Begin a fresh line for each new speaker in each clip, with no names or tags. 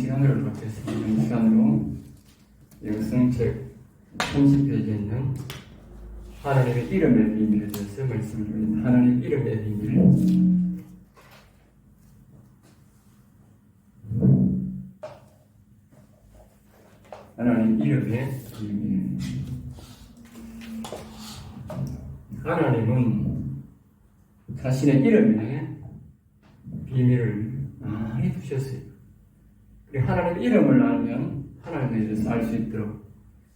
시간으로 갖겠습니다. 이 시간으로 성책 30페이지에 있는 하나님의 이름의 비밀에 대해서 말씀을 드립니다. 하나님 이름의 비밀. 하나님 이름의 비밀. 하나님은 자신의 이름에 비밀을 많이 두셨어요. 하나님의 이름을 알면 하나님에 대해서 알 수 있도록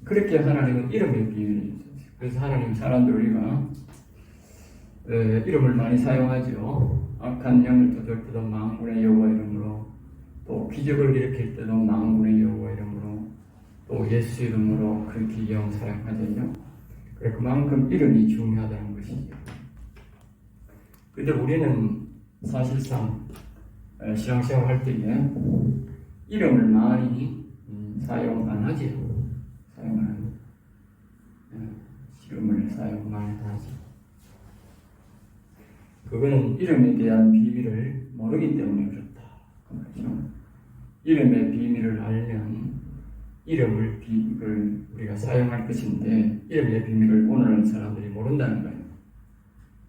그렇게 하나님은 이름의 비밀을 주셨어요. 그래서 하나님 사람들 우리가 이름을 많이 사용하죠. 악한 영을 터질 때도 만군의 여호와 이름으로, 또 기적을 일으킬 때도 만군의 여호와 이름으로, 또 예수 이름으로 그렇게 영 사용하잖아요. 그래 그만큼 이름이 중요하다는 것이죠. 근데 우리는 사실상 신앙생활 할 때에 이름을 많이 사용 안 하지요. 사용 안 합니다. 이름을 사용 많이 하지. 그거는 이름에 대한 비밀을 모르기 때문에 그렇다. 그렇죠? 이름의 비밀을 알면 이름을 우리가 사용할 것인데 이름의 비밀을 오늘날 사람들이 모른다는 거예요.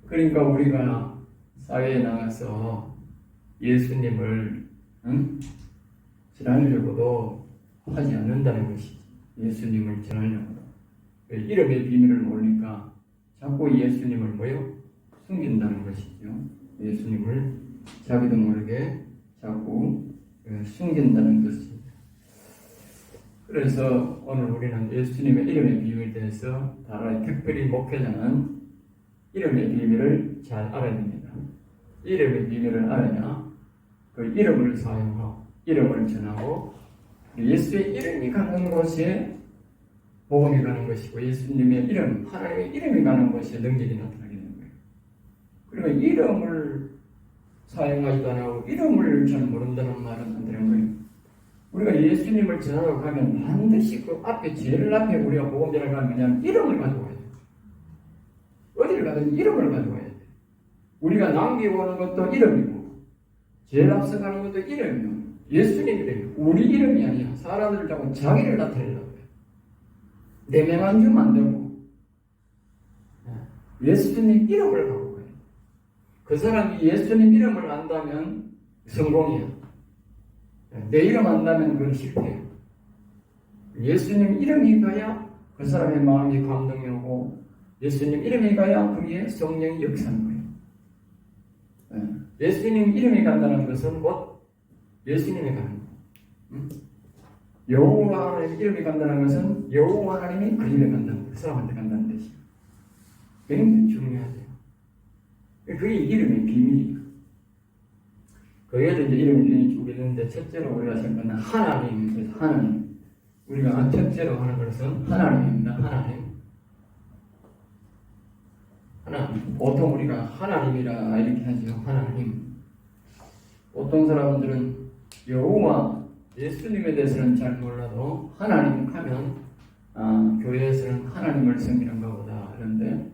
그러니까 우리가 사회에 나가서 예수님을 전하려고도 하지 않는다는 것이지. 예수님을 전하려고 이름의 비밀을 모르니까 자꾸 예수님을 숨긴다는 것이죠. 예수님을 자기도 모르게 자꾸 숨긴다는 것이죠. 그래서 오늘 우리는 예수님의 이름의 비밀에 대해서 특별히 목회자는 이름의 비밀을 잘 알아야 됩니다. 이름의 비밀을 알아야 그 이름을 사용하고 이름을 전하고 예수의 이름이 가는 곳에 복음이 가는 것이고 예수님의 이름, 하나님의 이름이 가는 곳에 능력이 나타나게 되는 거예요. 그리고 이름을 사용하지도 안 하고 이름을 잘 모른다는 말은 안 되는 거예요. 우리가 예수님을 전하러 가면 반드시 그 앞에 제일 앞에 우리가 복음 전하러 가면 그냥 이름을 가지고 가야 돼요. 어디를 가든 이름을 가지고 가야 돼요. 우리가 남기고 오는 것도 이름이고 제일 앞서가는 것도 이름이고 예수님 이름이에요. 우리 이름이 아니야. 사람들을 자꾸 자기를 나타내려고 해요. 내 명만 주면 안 되고 예수님 이름을 갖고 가요. 그 사람이 예수님 이름을 안다면 성공이야. 내 이름 안다면 그건 실패예요. 예수님 이름이 가야 그 사람의 마음이 감동이 오고 예수님 이름이 가야 그게 성령이 역사하는 거예요. 예수님 이름이 간다는 것은 곧 예수님이 가는 거예요. 여호와 하나님 이름이 간다는 것은 여호와 하나님이 그 이름에 간다는 거예요. 그 사람한테 간다는 뜻이에요. 굉장히 중요하죠. 그게 이름의 비밀이에요. 거기에도 이제 이름의 비밀이 쭉 있는데 첫째로 우리가 생각하는 하나님, 그래서 하나님. 우리가 첫째로 하는 것은 하나님입니다. 하나님. 보통 우리가 하나님이라 이렇게 하죠. 하나님. 보통 사람들은 여호와 예수님에 대해서는 잘 몰라도 하나님 하면 교회에서는 하나님을 섬기는가 보다. 그런데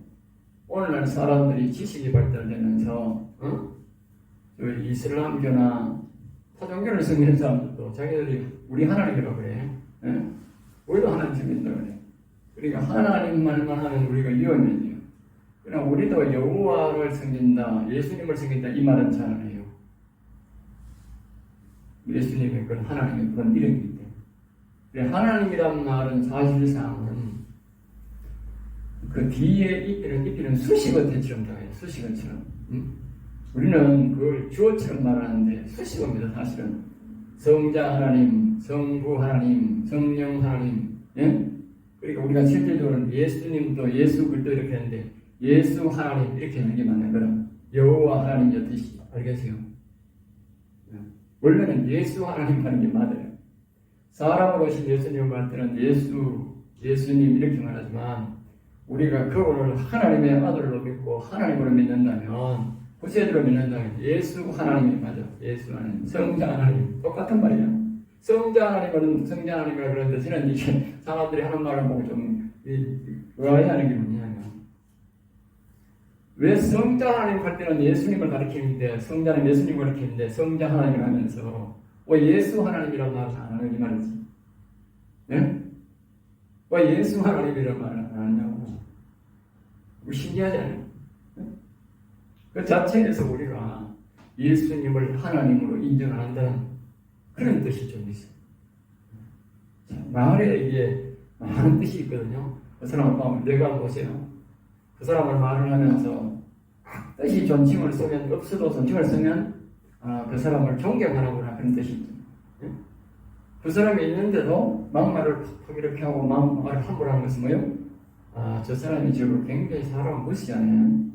오늘날 사람들이 지식이 발달되면서 이슬람교나 타종교를 섬기는 사람들도 자기들이 우리 하나님이라고 그래. 우리도 하나님 섬긴다고 그래. 그러니까 하나님 말만 하면 우리가 위험해져요. 그러나 우리도 여호와를 섬긴다, 예수님을 섬긴다 이 말은 잘 안 해요. 예수님의 그런 하나님의 그런 이름이기 때문에. 하나님이란 말은 사실상은 그 뒤에 입히는 수식어처럼 나와요. 수식어처럼. 우리는 그걸 주어처럼 말하는데 수식어입니다. 사실은 성자 하나님, 성부 하나님, 성령 하나님. 그러니까 우리가 실질적으로는 예수님도 예수 그리스도 이렇게 하는데 예수 하나님 이렇게 하는 게 맞는 거라. 여호와 하나님의 뜻이 알겠어요? 원래는 예수 하나님 하는 게 맞아요. 사람으로 오신 예수님을 말 때는 예수님 이렇게 말하지만 우리가 그분을 하나님의 아들로 믿고 하나님으로 믿는다면 구세주로 믿는다면 예수 하나님이 맞아. 예수 하나님, 성자 하나님 똑같은 말이야. 성자 하나님이라 그러는데 저는 이게 사람들이 하는 말을 보고 좀 의아해하는 게 뭐냐면 왜 성자 하나님 할 때는 예수님을 가리키는데 성자는 예수님을 가리키는데 성자 하나님을 하면서 왜 예수 하나님이란 말을 안 하는 이 말이지? 예? 왜 예수 하나님이란 말을 안 하냐고. 신기하지 않아요? 그 자체에서 우리가 예수님을 하나님으로 인정 안 한다는 그런 뜻이 좀 있어요. 말에 이게 많은 뜻이 있거든요. 그 사람을 내가 보세요. 그 사람을 말을 하면서 뜻이 존칭을 쓰면, 없어도 존칭을 쓰면 그 사람을 존경하는구나 그런 뜻이 있죠. 그 사람이 있는데도 막말을 팍 이렇게 하고 막말을 함부로 하는 것은 뭐예요? 저 사람이 지금 굉장히 사람을 무시하네.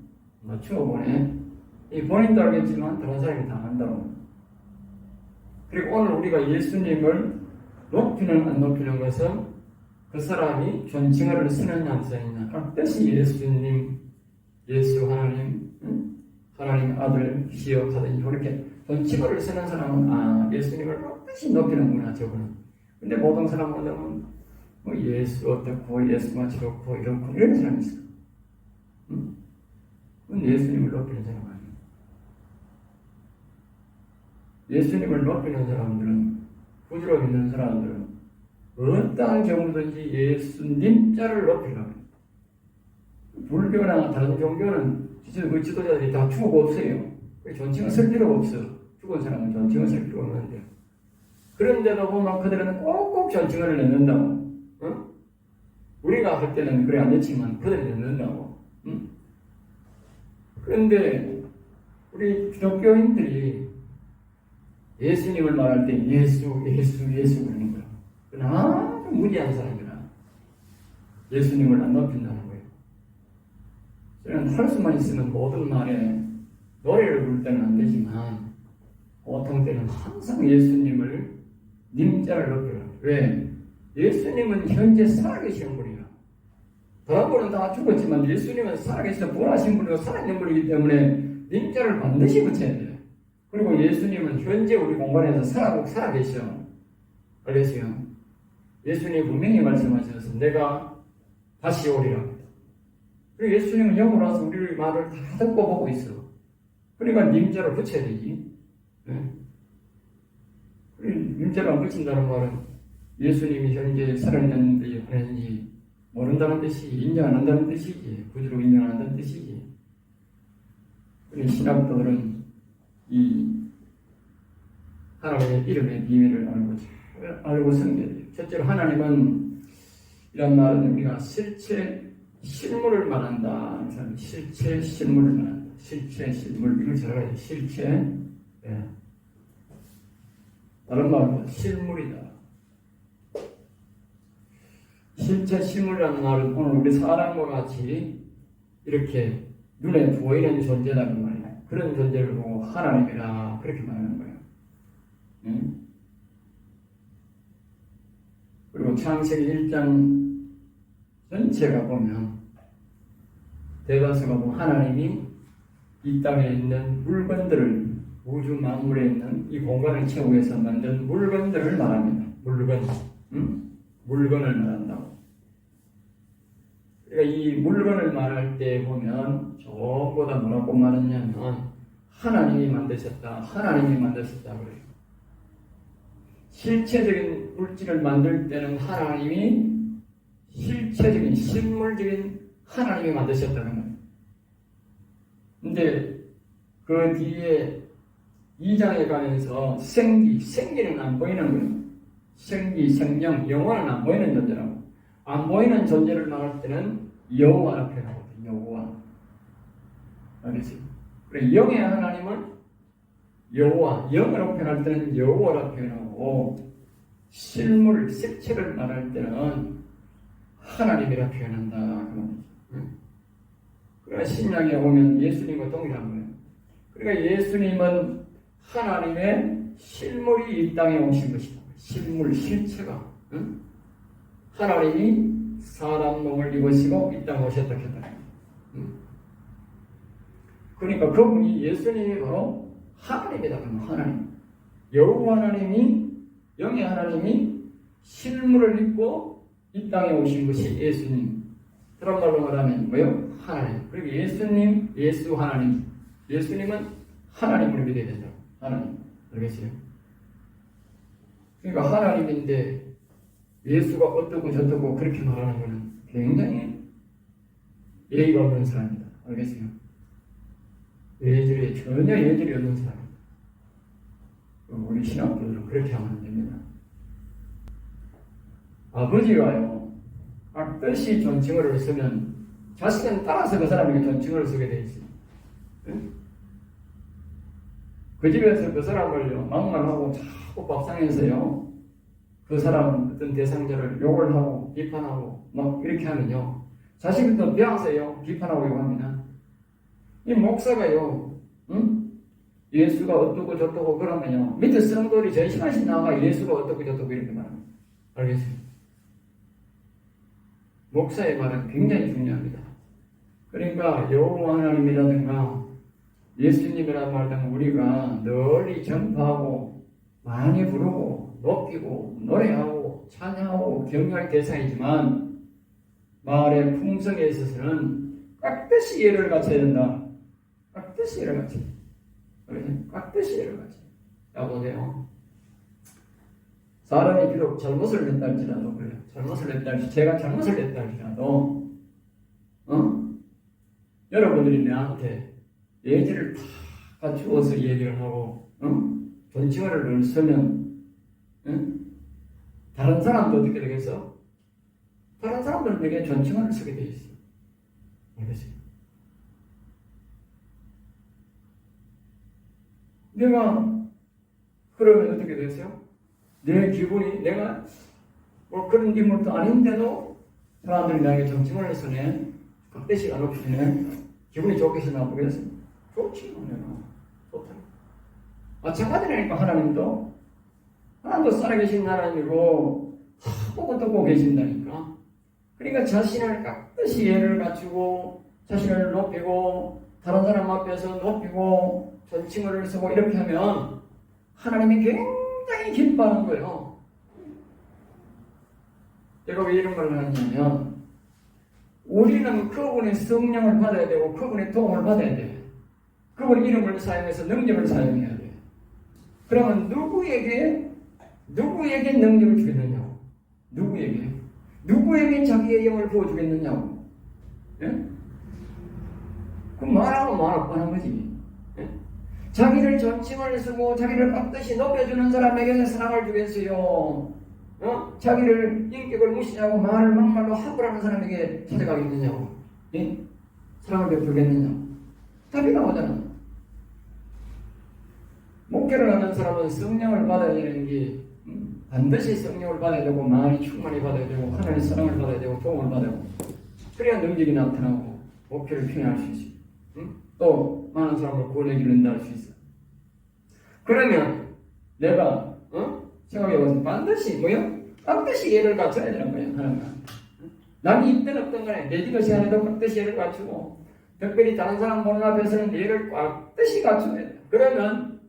추워보네. 본인도 알겠지만 다른 사람이 다 안다고. 그리고 오늘 우리가 예수님을 높이는 안 높이는 것은 그 사람이 존칭어를 쓰느냐 안 쓰느냐. 뜻이 예수님, 예수 하나님, 하나님 아들 기억하든지 이렇게 존칭어를 쓰는 사람은 예수님을 뜻이 높이는구나 저거는. 근데 모든 사람은 뭐 예수 어떻고 예수가 저렇고 이렇고 이런 사람이 있어. 그건 예수님을 높이는 사람 아니에요. 예수님을 높이는 사람들은, 구주로 믿는 사람들은 어떠한 경우든지 예수님 자를 높이려고 해요. 불교나 다른 종교는 진짜 그 지도자들이 다 죽고 없어요. 존칭을 쓸 필요가 없어. 죽은 사람은 존칭을 쓸 필요가 없는데. 그런데도 보면 그들은 꼭꼭 존칭을 넣는다고. 우리가 할 때는 그래 안 됐지만 그들이 넣는다고. 그런데 우리 기독교인들이 예수님을 말할 때 예수 그러는 거야. 그러나 아주 무리한 사람이라 예수님을 안 높인다는 거예요. 저는 할 수만 있으면 모든 말에 노래를 부를 때는 안 되지만 보통 때는 항상 예수님을 님자를 높여요. 왜? 예수님은 현재 살아계시는 분이야. 다른 분은 다 죽었지만 예수님은 살아계시는 부활하신 분이고 살아있는 분이기 때문에 님자를 반드시 붙여야 돼요. 그리고 예수님은 현재 우리 공간에서 살아계셔. 알겠어요? 예수님이 분명히 말씀하셔서 내가 다시 오리라. 그리고 예수님은 영으로 와서 우리 말을 다 듣고 보고 있어. 그러니까 님자를 붙여야 되지. 네? 님자를 안 붙인다는 말은 예수님이 현재 살아있는지 아닌지 모른다는 뜻이, 인정 안 한다는 뜻이지. 구주로 인정 안 한다는 뜻이지. 우리 신학도들은 이 하나님의 이름의 비밀을 알고 섬겨야 돼요. 첫째로 하나님은 이런 말은 우리가 실물을 말한다. 실체, 실물을 말한다. 실체, 실물. 이걸 잘 알아야 돼. 실체. 네. 다른 말로 실물이다. 실체, 실물이라는 말은 오늘 우리 사람과 같이 이렇게 눈에 보이는 존재다 그 말이에요. 그런 존재를 보고 하나님이라 그렇게 말하는 거예요. 응? 그리고 창세기 1장 전체가 보면 대가서가 보면 하나님이 이 땅에 있는 물건들을 우주 만물에 있는 이 공간을 채우기 위해서 만든 물건들을 말합니다. 물건을 말한다고. 그러니까 이 물건을 말할 때 보면 전부 다 뭐라고 말하냐면 하나님이 만드셨다. 하나님이 만드셨다 그래요. 실체적인 물질을 만들 때는 하나님이 실체적인 실물적인 하나님이 만드셨다는 거예요. 근데 그 뒤에 2장에 가면서 생기는 안 보이는 거예요. 생기, 생명, 영원은 안 보이는 존재라고. 안 보이는 존재를 말할 때는 여호와라 표현하거든요. 여호와. 알겠어요? 그래 영의 하나님을 여호와, 영으로 표현할 때는 여호와라 표현하고 실물, 실체를 말할 때는 하나님이라 표현한다. 그러니까 신약에 오면 예수님과 동일한 거예요. 그러니까 예수님은 하나님의 실물이 이 땅에 오신 것이다. 실물, 실체가. 하나님이 사람 몸을 입으시고 이 땅에 오셨다 했다. 그러니까 그분이 예수님이 바로 하나님이다. 하나님. 여호와 하나님이, 영의 하나님이 실물을 입고 이 땅에 오신 것이 예수님. 그런 말로 말하면 뭐예요? 하나님. 그리고 예수님, 예수 하나님. 예수님은 하나님을 믿어야 된다. 하나님. 알겠어요? 그러니까 하나님인데 예수가 어떻고 저떻고 그렇게 말하는 것은 굉장히 예의가 없는 사람이다. 알겠어요? 예절이 전혀 예절이 없는 사람이다. 우리 신학교들은 그렇게 하면 안 됩니다. 아버지가요, 뜻이 존칭어를 쓰면 자식은 따라서 그 사람에게 존칭어를 쓰게 돼 있어요. 응? 그 집에서 그 사람을요, 막말하고 자꾸 밥상에서요, 그 사람 어떤 대상자를 욕을 하고 비판하고 막 이렇게 하면요, 자식은 배워서요, 비판하고 욕합니다. 이 목사가요, 응? 예수가 어떻고 저떻고 그러면요, 밑에 성도들이 전시간씩 나와 예수가 어떻고 저떻고 이렇게 말합니다. 알겠어요? 목사의 말은 굉장히 중요합니다. 그러니까 여호와 하나님이라든가 예수님이라는 말 등은 우리가 널리 전파하고 많이 부르고 높이고 노래하고 찬양하고 경외할 대상이지만 말의 풍성에 있어서는 깍듯이 예를 갖춰야 된다. 깍듯이 예를 갖춰야 된다. 깍듯이 예를 갖춰야 된다. 자, 보세요. 사람이 비록 잘못을 했다 할지라도 그래요. 잘못을 했다 할지라도 제가 잘못을 했다 할지라도 여러분들이 내한테 예지를 다 갖추어서 얘기를 하고 존칭어를 늘 쓰면 다른 사람도 어떻게 되겠어? 다른 사람들에게 존칭어를 쓰게 돼 있어. 알겠어요? 내가 그러면 어떻게 됐어요? 내 기분이 내가 뭐 그런 인물도 아닌데도 사람들이 나에게 존칭어를 쓰네, 깍듯이가 높이네, 기분이 좋겠어 나쁘겠어? 좋지, 내가 좋다. 마찬가지라니까. 하나님도 살아계신 하나님이고 보고 듣고 계신다니까. 그러니까 자신을 깍듯이 예를 갖추고 자신을 높이고 다른 사람 앞에서 높이고 존칭어를 쓰고 이렇게 하면 하나님이 굉장히 기뻐하는 거예요. 제가 왜 이런 말을 하냐면 우리는 그분의 성령을 받아야 되고 그분의 도움을 받아야 돼. 그분의 이름을 사용해서 능력을 사용해야 돼. 그러면 누구에게 능력을 주겠느냐고? 누구에게 자기의 영을 부어주겠느냐고? 예? 그 말하고 말할 뻔한 거지. 예? 자기를 존칭을 쓰고 자기를 깍듯이 높여주는 사람에게는 사랑을 주겠어요. 자기를 인격을 무시하고 말을 막말로 함부로하는 사람에게 찾아가겠느냐고? 예? 사랑을 베풀겠느냐고? 답이 나오잖아. 목회를 하는 사람은 성령을 받아야 되는 게 반드시 성령을 받아야 되고 많이 충만히 받아야 되고 하나님의 사랑을 받아야 되고 도움을 받아야 되고 그래야 능력이 나타나고 목회를 평행할 수 있어. 또 많은 사람을 구원에 이른다 할 수 있어. 그러면 내가 생각해봐서 반드시 깍듯이 예를 갖춰야 되는 거야. 하나님은 남이 있든 없든 간에 내 집의 시간에도 깍듯이 예를 갖추고 특별히 다른 사람 보는 앞에서는 예를 깍듯이 갖춰야 돼. 그러면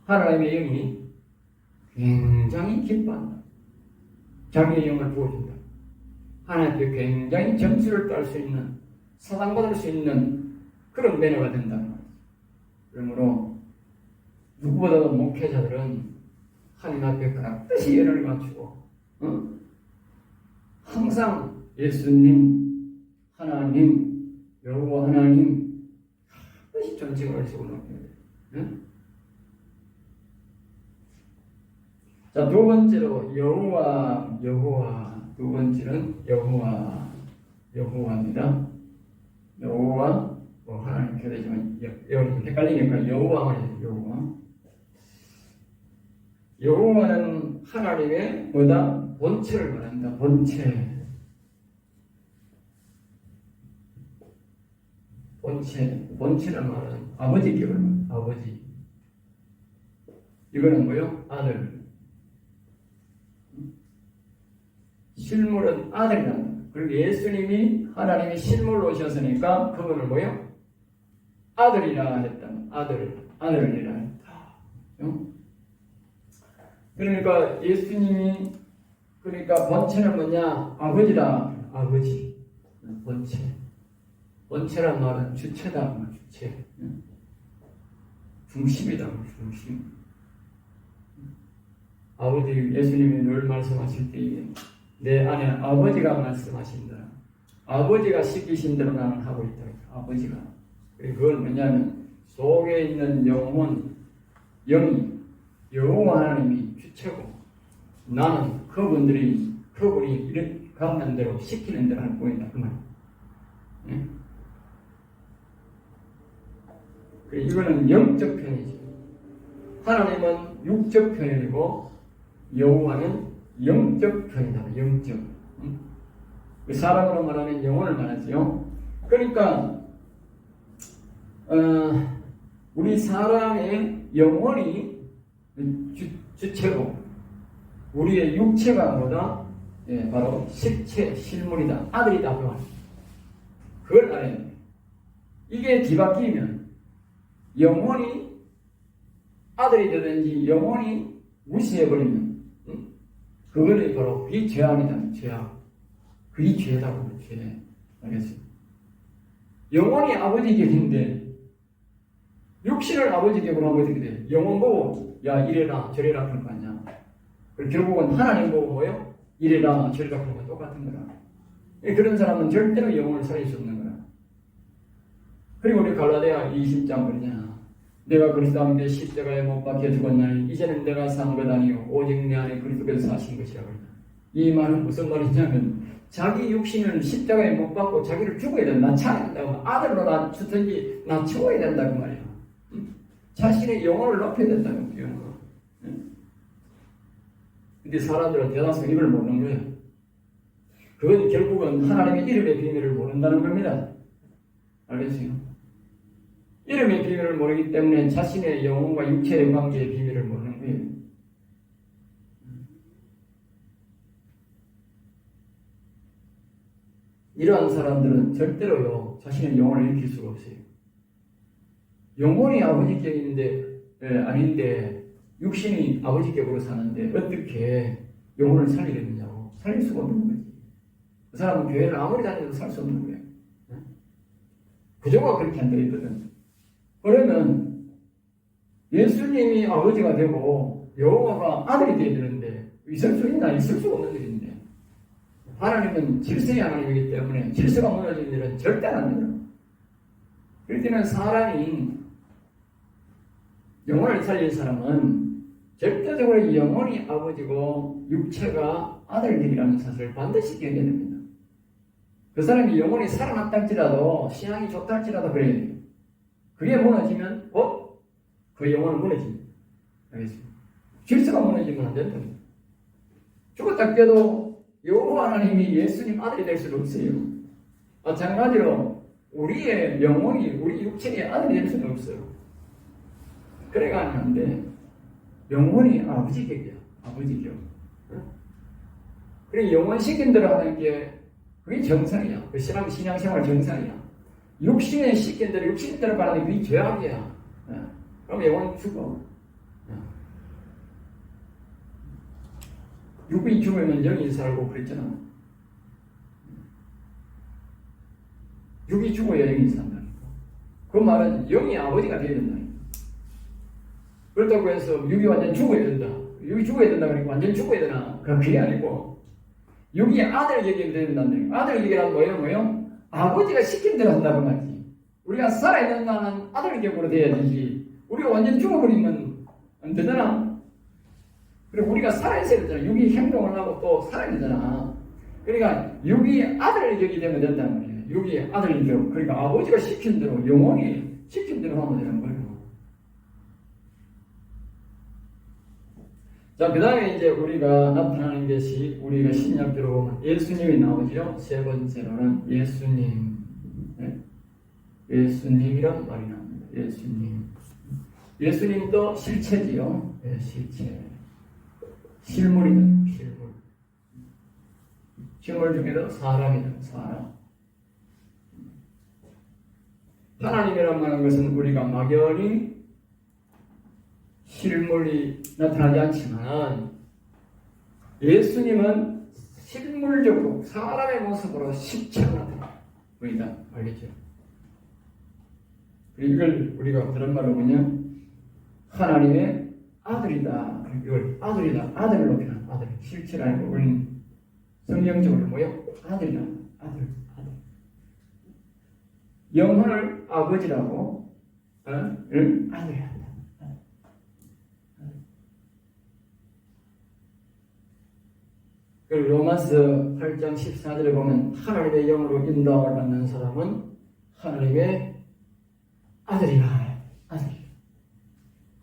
하나님의 영이 굉장히 기뻐한다. 자기의 영을 부어준다. 하나님께 굉장히 점수를 딸 수 있는, 사랑받을 수 있는 그런 매너가 된다는 거죠. 그러므로 누구보다도 목회자들은 하나님 앞에 깍듯이 예를 갖추고 항상 예수님, 하나님, 여호와 하나님 깍듯이 존칭을 쓰고 높여야 돼요. 자, 두 번째로 여호와. 두 번째는 여호와입니다. 여호와 하나님 교대지만 여러분 헷갈리니까 여호와 말이에요. 여호와는 하나님의 뭐다? 본체를 말한다. 본체란 말은 아버지 격을 말합니다. 아버지. 이거는 뭐요? 아들. 실물은 아들이란다. 그리고 예수님이 하나님이 실물로 오셨으니까 그분을 뭐요? 아들이라 했다. 아들이라 했다. 그러니까 예수님이 본체는 뭐냐? 아버지다. 아버지. 본체란 말은 주체다. 주체. 중심이다. 중심. 아버지 예수님이 늘 말씀하실 때에 내 안에 아버지가 말씀하신다. 아버지가 시키신 대로 나는 하고 있다. 아버지가. 그리고 그건 뭐냐면 속에 있는 영혼, 영이 여호와 하나님이 주체고 나는 그분이 이런 강한 대로 시키는 대로 할 뿐이다. 그 말. 예? 이거는 영적 편이죠. 하나님은 육적 편이고 여호와는 영적 편이다. 영적. 사람으로 말하면 영혼을 말하죠. 그러니까 우리 사람의 영혼이 주체고 우리의 육체가 뭐다? 예, 바로 실체, 실물이다. 아들이다. 그걸 알아야 돼. 이게 뒤바뀌면 영혼이 아들이 되든지 영혼이 무시해버리면 그거는 바로 그게 죄악이다. 죄악. 그게 죄다고. 죄. 알겠습니다. 영혼이 아버지 격인데 육신을 아버지 격으로 하면 어떻게 돼? 영혼 보고 야 이래라 저래라 그럴 거 아니야. 그리고 결국은 하나님 보고 뭐요? 이래라 저래라 그런 거 똑같은 거라. 그런 사람은 절대로 영혼을 살릴 수 없는 거야. 그리고 우리 갈라디아 20장 그러잖아. 내가 그리스도 안에 십자가에 못 박혀 죽었나니 이제는 내가 산 것 아니요 오직 내 안에 그리스도께서 사신 것이라 그러다. 이 말은 무슨 말이냐면 자기 육신을 십자가에 못 박고 자기를 죽어야 된다. 낳아야 된다고. 아들로 낳든지 낳아야 된다 그 말이야. 자신의 영혼을 높여야 된다고. 근데 사람들은 대다수 이걸 모르는 거예요. 그건 결국은 하나님의 이름의 비밀을 모른다는 겁니다. 알겠어요? 이름의 비밀을 모르기 때문에 자신의 영혼과 육체의 관계의 비밀을 모르는 거예요. 이러한 사람들은 절대로요 자신의 영혼을 익힐 수가 없어요. 영혼이 아버지 격인데 아닌데 육신이 아버지 격으로 사는데 어떻게 영혼을 살리겠느냐고. 살릴 수가 없는 거지. 그 사람은 교회를 아무리 다녀도 살 수 없는 거예요. 구조가 그렇게 안 되어 있거든. 그러면 예수님이 아버지가 되고 여호와가 아들이 되어야 되는데 있을 수 있나? 있을 수가 없는 일인데 하나님은 질서의 하나님이기 때문에 질서가 무너지는 일은 절대 안 합니다. 그렇기 때문에 사람이 영혼을 살린 사람은 절대적으로 영혼이 아버지고 육체가 아들들이라는 사실을 반드시 기억해야 됩니다. 그 사람이 영혼이 살아났다 할지라도 신앙이 좋다 할지라도 그래야 돼요. 그게 무너지면 그 영혼은 무너집니다. 알겠습니다. 질서가 무너지면 안 된답니다. 죽었다 깨도 여호와 하나님이 예수님 아들이 될 수는 없어요. 마찬가지로 우리의 영혼이 우리 육체의 아들이 될 수는 없어요. 그래가 하는데 영혼이 아버지 격이야. 아버지 격. 그래 영혼 시킨 대로 하는 게 그게 정상이야. 그 신앙생활 정상이야. 육신에 시킨 대로 육신대로 가는 게 그게 죄악이야. 그럼 영혼 죽어. 육이 죽으면 영이 살고 그랬잖아. 육이 죽어야 영이 산다니까. 그 말은 영이 아버지가 되어야 된다니까. 그렇다고 해서 육이 완전 죽어야 된다. 육이 죽어야 된다 그러니까 완전 죽어야 되나? 그게 아니고 육이 아들 얘기가 된다는 거예요. 아들 얘기란 뭐예요? 아버지가 시킨 대로 한다고 말이지. 우리가 살아있는 나는 아들 격으로 돼야 되지. 우리가 완전 죽어버리면 안 되잖아. 그리고 우리가 살아있어야 되잖아. 육이 행동을 하고 또 살아야 되잖아. 그러니까 육이 아들 격이 되면 된다는 거예요. 육이 아들 격. 그러니까 아버지가 시킨 대로 영혼이 시킨 대로 하면 되는 거예요. 자, 그 다음에 이제 우리가 나타나는 것이 우리가 신약적으로 보면 예수님이 나오죠. 세 번째로는 예수님. 네? 예수님이란 말이 나옵니다. 예수님. 예수님도 실체지요. 네, 실체. 실물이다. 실물. 실물 중에도 사람이다. 사람. 하나님이란 말하는 것은 우리가 막연히 실물이 나타나지 않지만 예수님은 실물적으로 사람의 모습으로 실체가 나타납니다. 우리가 알겠죠? 이걸 우리가 그런 말로 보면 하나님의 아들이다. 이걸 아들이다. 아들을 높이는 아들. 실체라는 걸 우리는 성경적으로 뭐요? 아들이다. 아들. 영혼을 아버지라고 아들이 한다. 그리고 로마서 8장 14절에 보면 하나님의 영으로 인도함을 받는 사람은 하나님의 아들이라.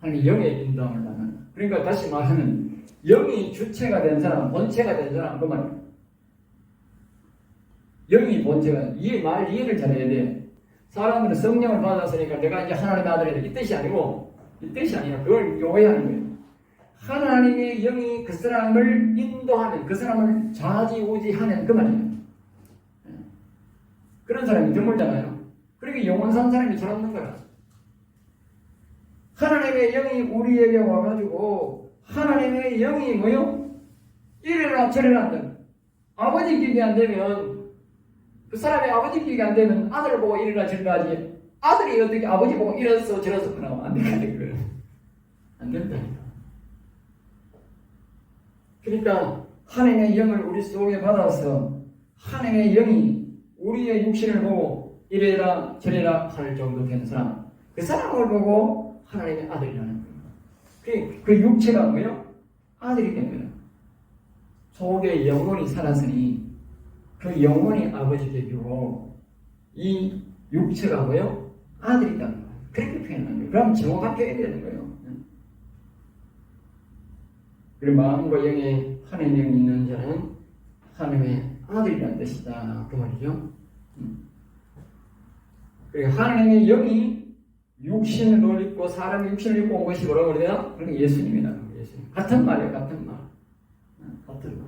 하나님의 영의 인도함을 받는다. 그러니까 다시 말하면 영이 주체가 된 사람, 본체가 된 사람 그 말이에요. 영이 본체가 이해를 잘해야 돼. 사람들은 성령을 받았으니까 내가 이제 하나님의 아들이다. 이 뜻이 아니고, 이 뜻이 아니라 그걸 오해하는 거예요. 하나님의 영이 그 사람을 인도하는, 그 사람을 좌지우지하는 그 말이에요. 그런 사람이 드물잖아요. 그러니까 영원 산 사람이 잘 없는 거야. 하나님의 영이 우리에게 와가지고 하나님의 영이 뭐요? 이래라 저래라 한다. 아버지 기억이 안 되면 그 사람의 아버지 기억이 안 되면 아들을 보고 이래라 저래라 하지. 아들이 어떻게 아버지 보고 이랬어 저랬어 그러면 안 되거든. 안 된다니까. 그러니까 하나님의 영을 우리 속에 받아서 하나님의 영이 우리의 육신을 보고 이래라 저래라 할 정도 된 사람, 그 사람을 보고 하나님의 아들이라는 거예요. 그 육체가 뭐예요? 아들이 된 거예요. 속에 영혼이 살았으니 그 영혼이 아버지께 주고 이 육체가 뭐예요? 아들이라는 거예요. 그렇게 표현하는 거예요. 그럼 정확하게 해야 되는 거예요. 그리고 마음과 영에 하나님의 영이 있는 자는 하나님의 아들이라는 뜻이다. 그 말이죠. 그리고 하나님의 영이 육신을 입고 사람의 육신을 입고 온 것이 뭐라고 그래요? 그러니까 예수님이다. 예수님. 같은 말이에요. 같은 말. 같은 말.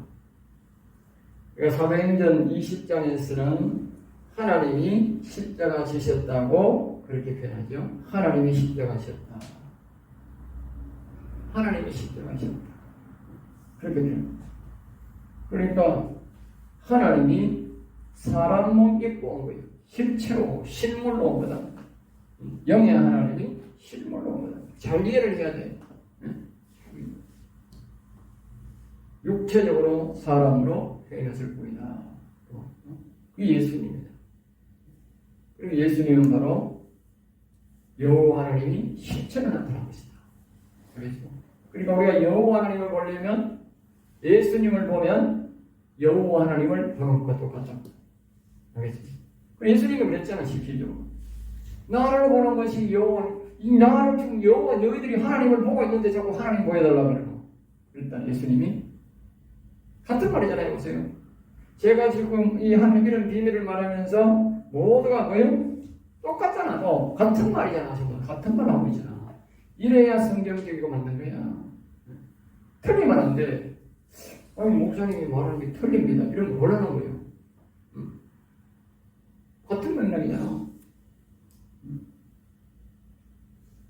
그러니까 사도행전 20장에서는 하나님이 십자가 지셨다고 그렇게 표현하죠. 하나님이 십자가 지셨다. 하나님이 십자가 지셨다. 그렇게 표현합니다. 그러니까 하나님이 사람 몸 입고 온 거예요. 실체로 실물로 온 거다. 영의 하나님이 실물로 온 거다. 잘 이해를 해야 돼요. 육체적으로 사람으로 태어났을 뿐이다. 그게 예수님입니다. 그리고 예수님은 바로 여호와 하나님이 실체로 나타난 것이다. 그렇죠? 그러니까 우리가 여호와 하나님을 보려면 예수님을 보면 여호와 하나님을 보는 것과 똑같다. 알겠죠? 예수님이 그랬잖아, 실질적으로. 나를 보는 것이 여호와, 나를 지금 여호와 너희들이 하나님을 보고 있는데 자꾸 하나님 보여달라고 그러고. 일단 예수님이 같은 말이잖아요, 보세요. 제가 지금 이 하나님 이런 비밀을 말하면서 모두가 뭐예요? 똑같잖아. 같은 말이잖아, 지금 같은 말 하고 있잖아. 이래야 성경적이고 맞는 거야. 틀리면 안 돼. 아니 목사님이 말하는 게 틀립니다. 이런 거 곤란한 거예요. 같은 맥락이잖아.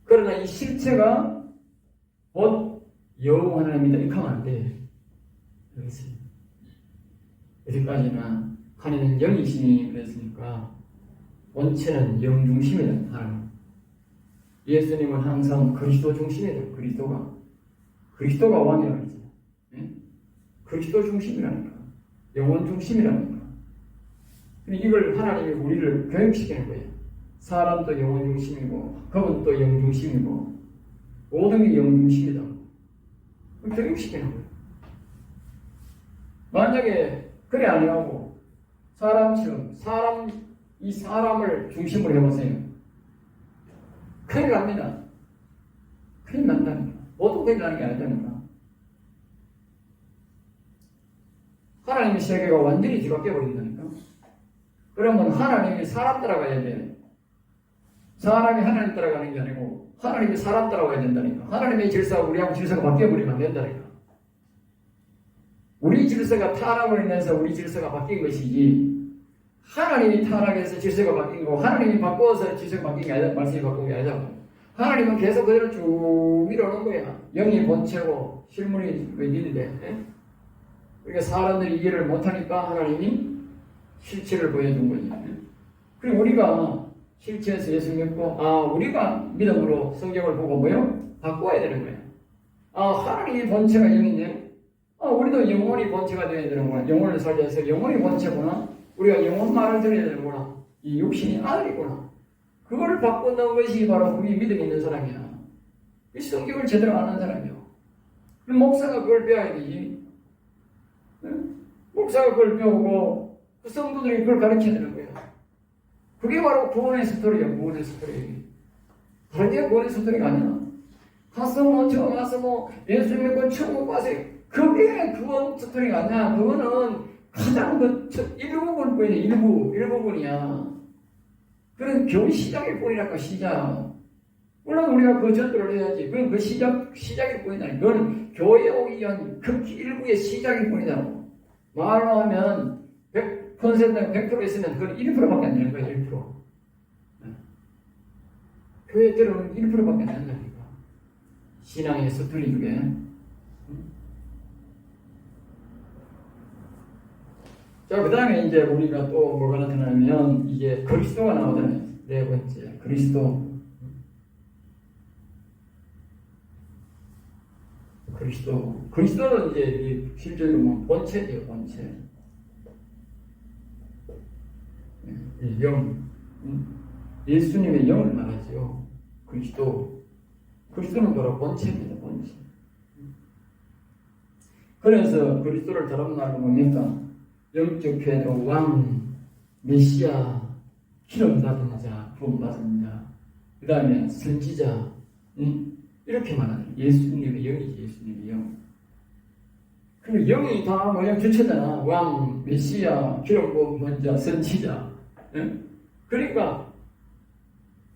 그러나 이 실체가 곧 여호와 하나님이다. 이렇게 하면 안 돼. 알겠습니다. 여기까지나 하나님은 영이시니 그랬으니까 원체는 영 중심이다. 하나님. 예수님은 항상 그리스도 중심이다. 그리스도가 왕이라고 했잖아. 그리스도 중심이라니까. 영원 중심이라니까. 이걸 하나님이 우리를 교육시키는 거예요. 사람도 영혼 중심이고, 그건 영 중심이고, 모든 게 영 중심이다. 교육시키는 거예요. 만약에 그래 아니하고 사람처럼 이 사람을 중심으로 해보세요. 큰일 납니다. 큰일 난다니까. 모두 큰일 나는 게 아니다니까. 하나님의 세계가 완전히 뒤바뀌어 버린다니까. 그러면 하나님이 사람 따라가야 돼. 사람이 하나님 따라가는 게 아니고 하나님이 사람 따라가야 된다니까. 하나님의 질서가 우리하고 질서가 바뀌어버리면 안 된다니까. 우리 질서가 타락으로 인해서 우리 질서가 바뀐 것이지 하나님이 타락해서 질서가 바뀐 거고 하나님이 바꾸어서 질서가 바뀐 게 아니라 말씀이 바꾼 게 아니라 하나님은 계속 그대로 쭉 밀어오는 거야. 영이 본체고 실물이 있는데 그러니까 사람들이 이해를 못하니까 하나님이 실체를 보여준 거지. 그리고 우리가 실체에서 예수 믿고 우리가 믿음으로 성경을 보고 뭐요? 바꿔야 되는 거야. 아, 하나님의 본체가 영이네. 아, 우리도 영혼이 본체가 되어야 되는구나. 영혼을 살려서 영혼이 본체구나. 우리가 영혼 말을 들어야 되는구나. 이 육신이 아들이구나. 그걸 바꾼다는 것이 바로 우리 믿음이 있는 사람이야. 이 성경을 제대로 아는 사람이야. 그럼 목사가 그걸 배워야 되지. 목사가 그걸 배우고 그 성도들이 그걸 가르쳐야 되는 거야. 그게 바로 구원의 스토리야. 구원의 스토리. 다른 게 구원의 스토리가 아니야. 가서 처음 와서 예수 믿고 천국 가세요. 그게 구원 스토리가 아니야. 그거는 가장 일부분 뿐이야. 일부분이야. 그건 겨우 시작일 뿐이랄까. 시작. 물론 우리가 그 전도를 해야지. 그건 그 시작일 뿐이다. 그건 교회에 오기 위한 극히 일부의 시작일 뿐이다. 말로 하면 100% 있으면 그건 1%밖에 안 되는 거야. 1%. 교회 들어오는 1%밖에 안 된다니까. 신앙의 서툴리 그게. 자, 그 다음에 이제 우리가 또 뭐가 나타나면 이게 그리스도가 나오잖아요. 네 번째, 그리스도. 그리스도는 이제 실제로 뭐 본체예요, 본체. 영. 예수님의 영을 말하죠. 그리스도는 바로 본체입니다, 본체. 그래서 그리스도를 다른 말로 뭡니까? 영적 회도 왕, 메시아, 기름 받은 자, 부름 받은 자, 그 다음에 선지자, 이렇게 말하는 예수님의 영이지, 예수님의 영. 그리고 영이 다 뭐야 주체잖아. 왕, 메시아, 기름 부은 자, 선지자. 그러니까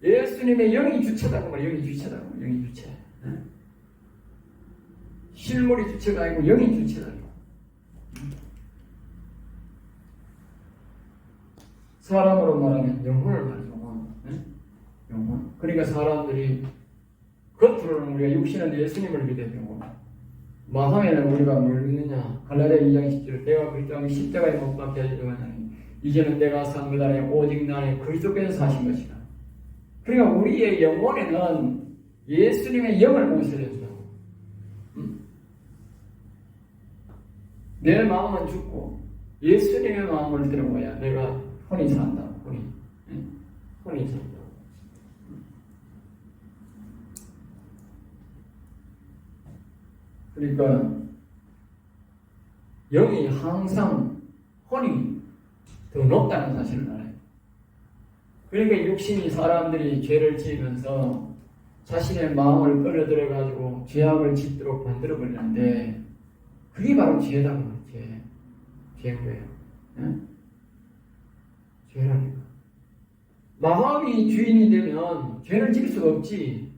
예수님의 영이 주체다고 말이야. 영이 주체. 실물이 주체가 아니고 영이 주체다. 사람으로 말하면 영혼을 말하죠. 영혼. 그러니까 사람들이 겉으로는 우리가 육신은 예수님을 믿어요. 마음에는 우리가 뭘 믿느냐? 갈라디아 2장 10절 내가 그리스도와 십자가에 못 박혀 죽었나니 이제는 내가 산 것 아니라 오직 나의 그리스도께서 사신 것이다. 그러니까 우리의 영혼에는 예수님의 영을 모셔야 된다고. 내 마음은 죽고 예수님의 마음을 들어봐야 내가 혼이 산다. 혼이 산다. 그러니까 영이 항상 혼이 더 높다는 사실을 알아요. 그러니까 육신이 사람들이 죄를 지으면서 자신의 마음을 끌어들여가지고 죄악을 짓도록 만들어버리는데 그게 바로 죄다고 말이에요. 죄인 거예요. 죄라니까. 마음이 주인이 되면 죄를 지을 수가 없지.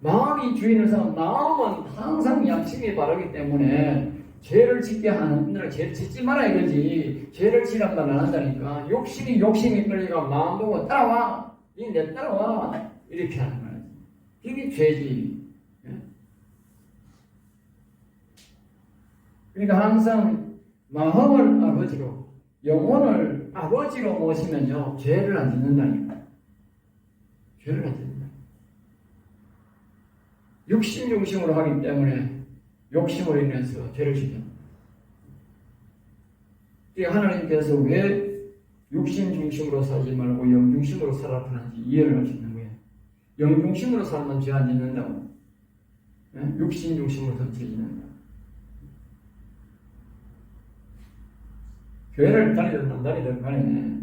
마음이 주인을 삼아 마음은 항상 양심이 바르기 때문에 죄를 짓게 하는 분들은 죄를 짓지 마라 이거지. 죄를 지란 말 안 한다니까. 욕심이 끌리가 마음 보고 따라와. 내 따라와. 이렇게 하는 거야. 이게 죄지. 그러니까 항상 마음을 아버지로, 영혼을 아버지로 모시면요, 죄를 안 짓는다니까. 죄를 안 짓는다. 육신 중심으로 하기 때문에 욕심으로 인해서 죄를 짓는. 하나님께서 왜 육신 중심으로 살지 말고 영 중심으로 살아라 하는지 이해를 할 수 있는 거예요. 영 중심으로 살면 죄 안 짓는다고. 육신 중심으로 살면 죄 짓는다. 교회를 다니든 안 다니든 간에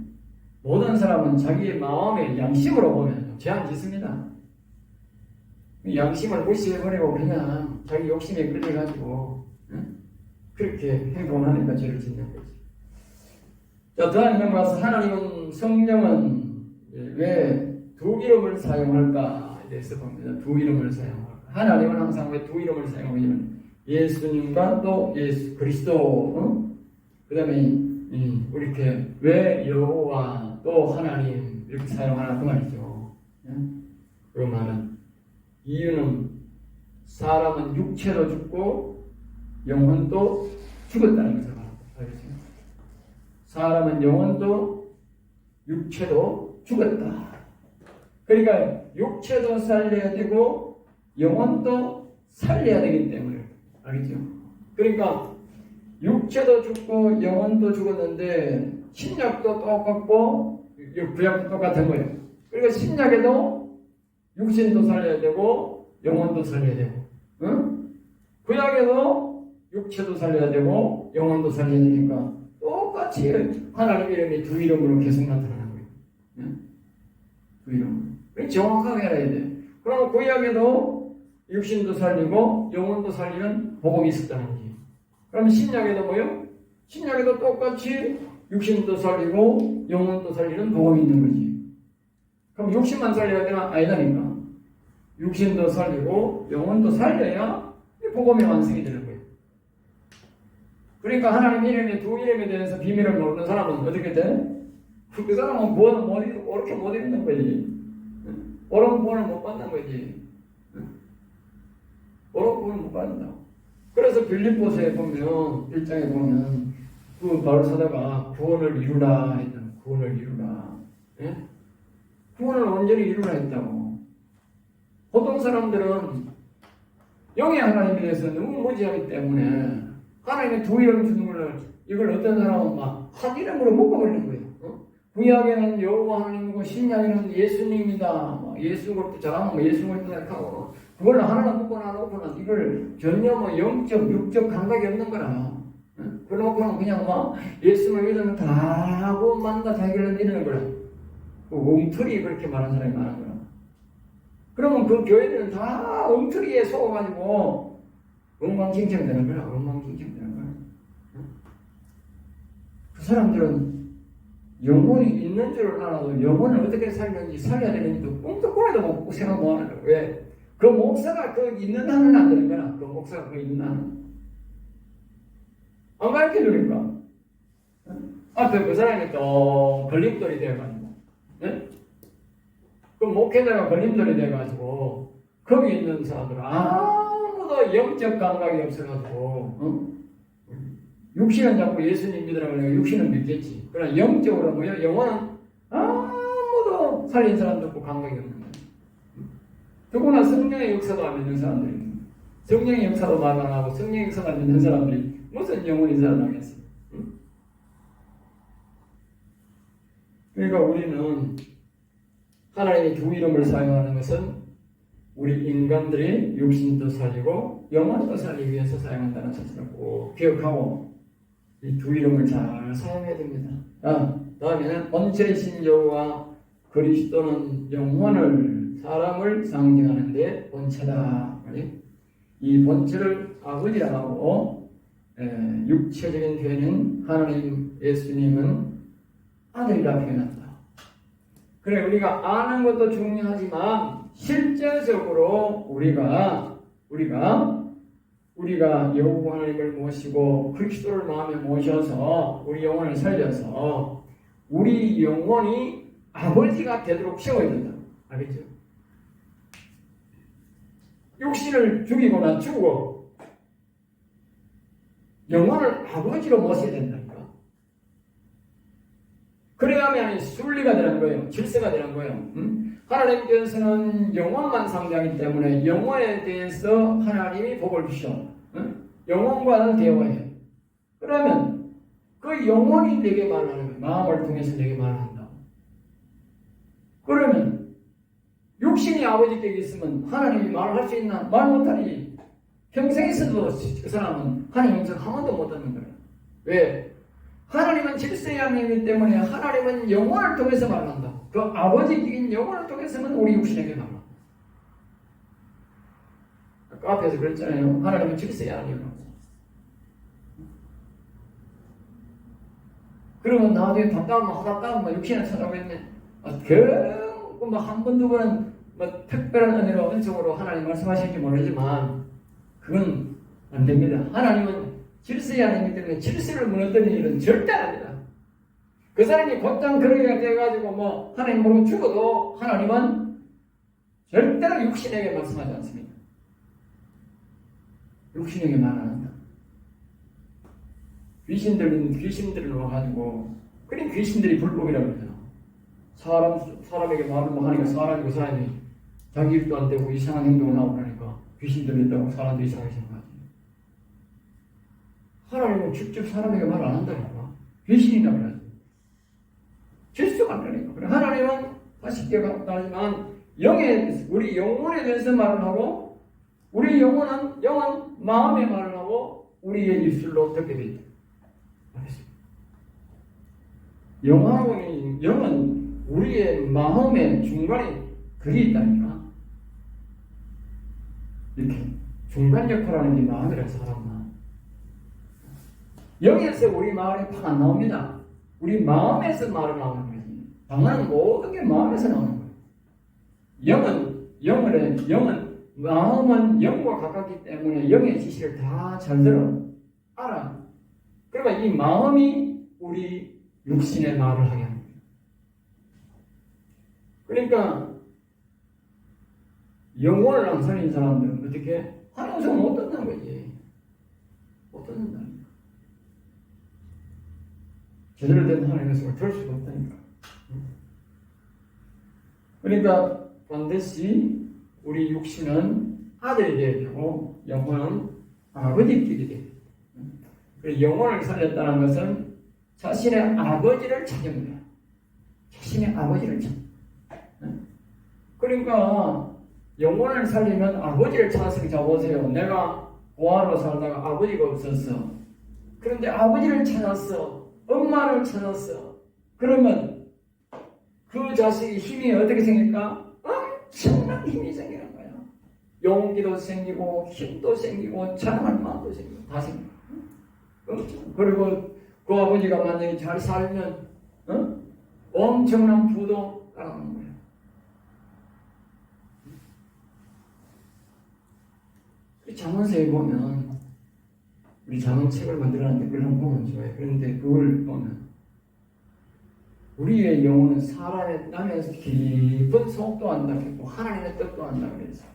모든 사람은 자기의 마음의 양심으로 보면 죄 안 짓습니다. 양심을 무시해버리고 그냥 자기 욕심에 끌려가지고 그렇게 행동하니까 죄를 짓는 거지. 자, 다음 넘어가서 하나님은 성령은 왜 두 이름을 사용할까? 대해서 봅니다. 두 이름을 사용할까? 하나님은 항상 왜 두 이름을 사용하냐면 예수님과 또 예수 그리스도, 그 다음에 이렇게 왜 여호와 또 하나님 이렇게 사용하나 그 말이죠. 그 말은 이유는 사람은 육체도 죽고 영혼도 죽었다는 것을 말합니다. 사람은 영혼도 육체도 죽었다. 그러니까 육체도 살려야 되고 영혼도 살려야 되기 때문에. 알겠죠? 그러니까 육체도 죽고 영혼도 죽었는데 신약도 똑같고 구약도 똑같은 거예요. 그러니까 신약에도 육신도 살려야 되고 영혼도 살려야 되고, 응? 구약에도 육체도 살려야 되고 영혼도 살려야 되니까 똑같이 하나님 이름이 두 이름으로 계속 나타나는 거예요. 응? 두 이름. 정확하게 알아야 돼. 그럼 구약에도 육신도 살리고 영혼도 살리는 복음이 있었다는 거지. 그럼 신약에도 뭐요? 신약에도 똑같이 육신도 살리고 영혼도 살리는 복음이 있는 거지. 그럼 육신만 살려야 되나? 아니다니까. 육신도 살리고 영혼도 살려야 복음이 완성이 되는 거예요. 그러니까 하나님 이름의 두 이름에 대해서 비밀을 모르는 사람은 어떻게 돼? 그 사람은 구원을 옳게 못 입는 거지. 옳은 구원을 못 받는 거지. 옳은 구원을 못 받는다. 그래서 빌립보서에 보면 1장에 보면 그 바울 사도가 구원을 이루라 했다. 구원을 이루라. 예? 구원을 온전히 이루라 했다고. 보통 사람들은 영의 하나님에 대해서 너무 무지하기 때문에 하나님의 두 이름 주는 걸 이걸 어떤 사람은 막 한 이름으로 묶어버리는 거예요. 구약에는 여호와 하나님이고 신약에는 예수님이다. 예수 그것도 잘하면 예수 그것도 하고 그걸 하나는 묶어놔놓고는 이걸 전혀 영적, 육적 감각이 없는 거라. 그러고는 그냥 예수를 믿으면 다 하고 만다 자기를 믿는 거라. 그 엉터리 그렇게 말하는 사람이 많은 거라. 그러면 그 교회들은 다 엉터리에 속아가지고 엉망진창 되는 거야. 엉망진창 되는 거야. 그 사람들은 영혼이 있는 줄을 알아도 영혼을 어떻게 살려야 되는지도 꿈도 꾸에도 못 생각 못 하는 거야. 왜? 그 목사가 그 있는 한은 안 되는 거야. 그 목사가 그 있는 한은. 안 가르쳐 주니까. 앞에 그 사람이 또 걸림돌이 돼가지고. 네? 그 목회자가 걸림돌이 돼가지고 거기 있는 사람들은 아무도 영적 감각이 없어가지고 육신은 자꾸 예수님 믿으라고 하니까 육신은 믿겠지. 그러나 영적으로 뭐야? 영혼은 아무도 살린 사람도 없고 감각이 없는 거야. 더구나 성령의 역사도 안 믿는 사람들이 성령의 역사도 말 안 하고 성령의 역사도 안 믿는 사람들이 무슨 영혼이 살아나겠어? 그러니까 우리는 하나님의 두 이름을 사용하는 것은 우리 인간들이 육신도 살리고 영혼도 살리기 위해서 사용한다는 사실을 꼭 기억하고 이 두 이름을 잘 사용해야 됩니다. 다음에는 본체이신 여호와 그리스도는 영혼을 사람을 상징하는데 본체다. 이 본체를 아버지라 하고 육체적인 표현인 하나님 예수님은 아들이라 표현한다. 그래 우리가 아는 것도 중요하지만 실제적으로 우리가 여호와 하나님을 모시고 그리스도를 마음에 모셔서 우리 영혼을 살려서 우리 영혼이 아버지가 되도록 세워야 된다. 알겠죠? 육신을 죽이거나 죽고 영혼을 아버지로 모셔야 된다니까. 그래야만 순리가 되는 거예요. 질서가 되는 거예요. 하나님께서는 영혼만 상대하기 때문에 영혼에 대해서 하나님이 복을 주셔. 영혼과는 대화해요. 그러면 그 영혼이 내게 말하는 거예요. 마음을 통해서 내게 말한다. 그러면 육신이 아버지께 있으면 하나님이 말할 수 있나? 말 못하니. 평생 있어도 그 사람은 하나님 음성 한 번도 못 듣는 거예요. 왜? 하나님은 질서의 하나님이기 때문에 하나님은 영혼을 통해서 말한다. 그 아버지적인 영혼을 통해서는 우리 육신에게 말한다. 아까 앞에서 그랬잖아요. 하나님은 질서의 하나님이라고. 그러면 나중에 답답하면 육신을 찾아오겠네. 결국 한 번, 두 번은 특별한 은혜로 은총으로 하나님 말씀하실지 모르지만 그건 안 됩니다. 하나님은 질서의 하나님이기 때문에 질서를 무너뜨리는 일은 절대 안 됩니다. 그 사람이 곧장 그러기가 돼가지고 하나님 모르고 죽어도 하나님은 절대로 육신에게 말씀하지 않습니다. 육신에게 말 안 한다. 귀신들은 와가지고 그런 귀신들이 불법이라고 그러잖아. 사람에게 말을 뭐 하니까 사람이 그 사람이 자기 일도 안 되고 이상한 행동을 하고 그러니까 귀신 들린다고 사람들이 이상하게 생각하지. 하나님은 직접 사람에게 말 안 한다니까. 귀신이나 그러지. 질서가 안 되니까. 그래, 하나님은 다시 기억하지만 우리 영혼에 대해서 말을 하고 우리 영은 마음의 말을 하고 우리의 입술로 듣게 돼 있다. 알겠습니다. 영은 우리의 마음의 중간에 그게 있다니까. 이렇게 중간 역할을 하는 게 마음이라 사람은. 영에서 우리 말이 팍 안 나옵니다. 우리 마음에서 말을 나오는 거지. 방언은 모든 게 마음에서 나오는 거예요. 영은 마음은 영과 가깝기 때문에 영의 지시를 다 잘 들어 알아. 그러니까 이 마음이 우리 육신의 말을 하게 하는 거예요. 그러니까 영혼을 안 살린 사람들은 어떻게 하나님을 못 듣는 거지. 못 듣는다니까. 제대로 된 하나님의 말씀을 들을 수가 없다니까. 그러니까 반드시 우리 육신은 아들에게 되고 영혼은 아버지께 되게. 영혼을 살렸다는 것은 자신의 아버지를 찾은 거야. 자신의 아버지를 찾. 그러니까 영혼을 살리면 아버지를 찾았으니까 보세요. 내가 고아로 살다가 아버지가 없었어. 그런데 아버지를 찾았어. 엄마를 찾았어. 그러면 그 자식이 힘이 어떻게 생길까? 엄청난 힘이 생기는 거야. 용기도 생기고 힘도 생기고 자랑할 마음도 생기고 다 생기고. 그리고 그 아버지가 만약에 잘 살면 엄청난 부도 따라오는 거야. 잠언서에 보면 우리 잠언책을 만들었는데 그걸 한번 보면 좋아요. 그런데 그걸 보면 우리의 영혼은 사람의 남에서 깊은 속도 안다 그랬고 하나님의 뜻도 안다 그랬어.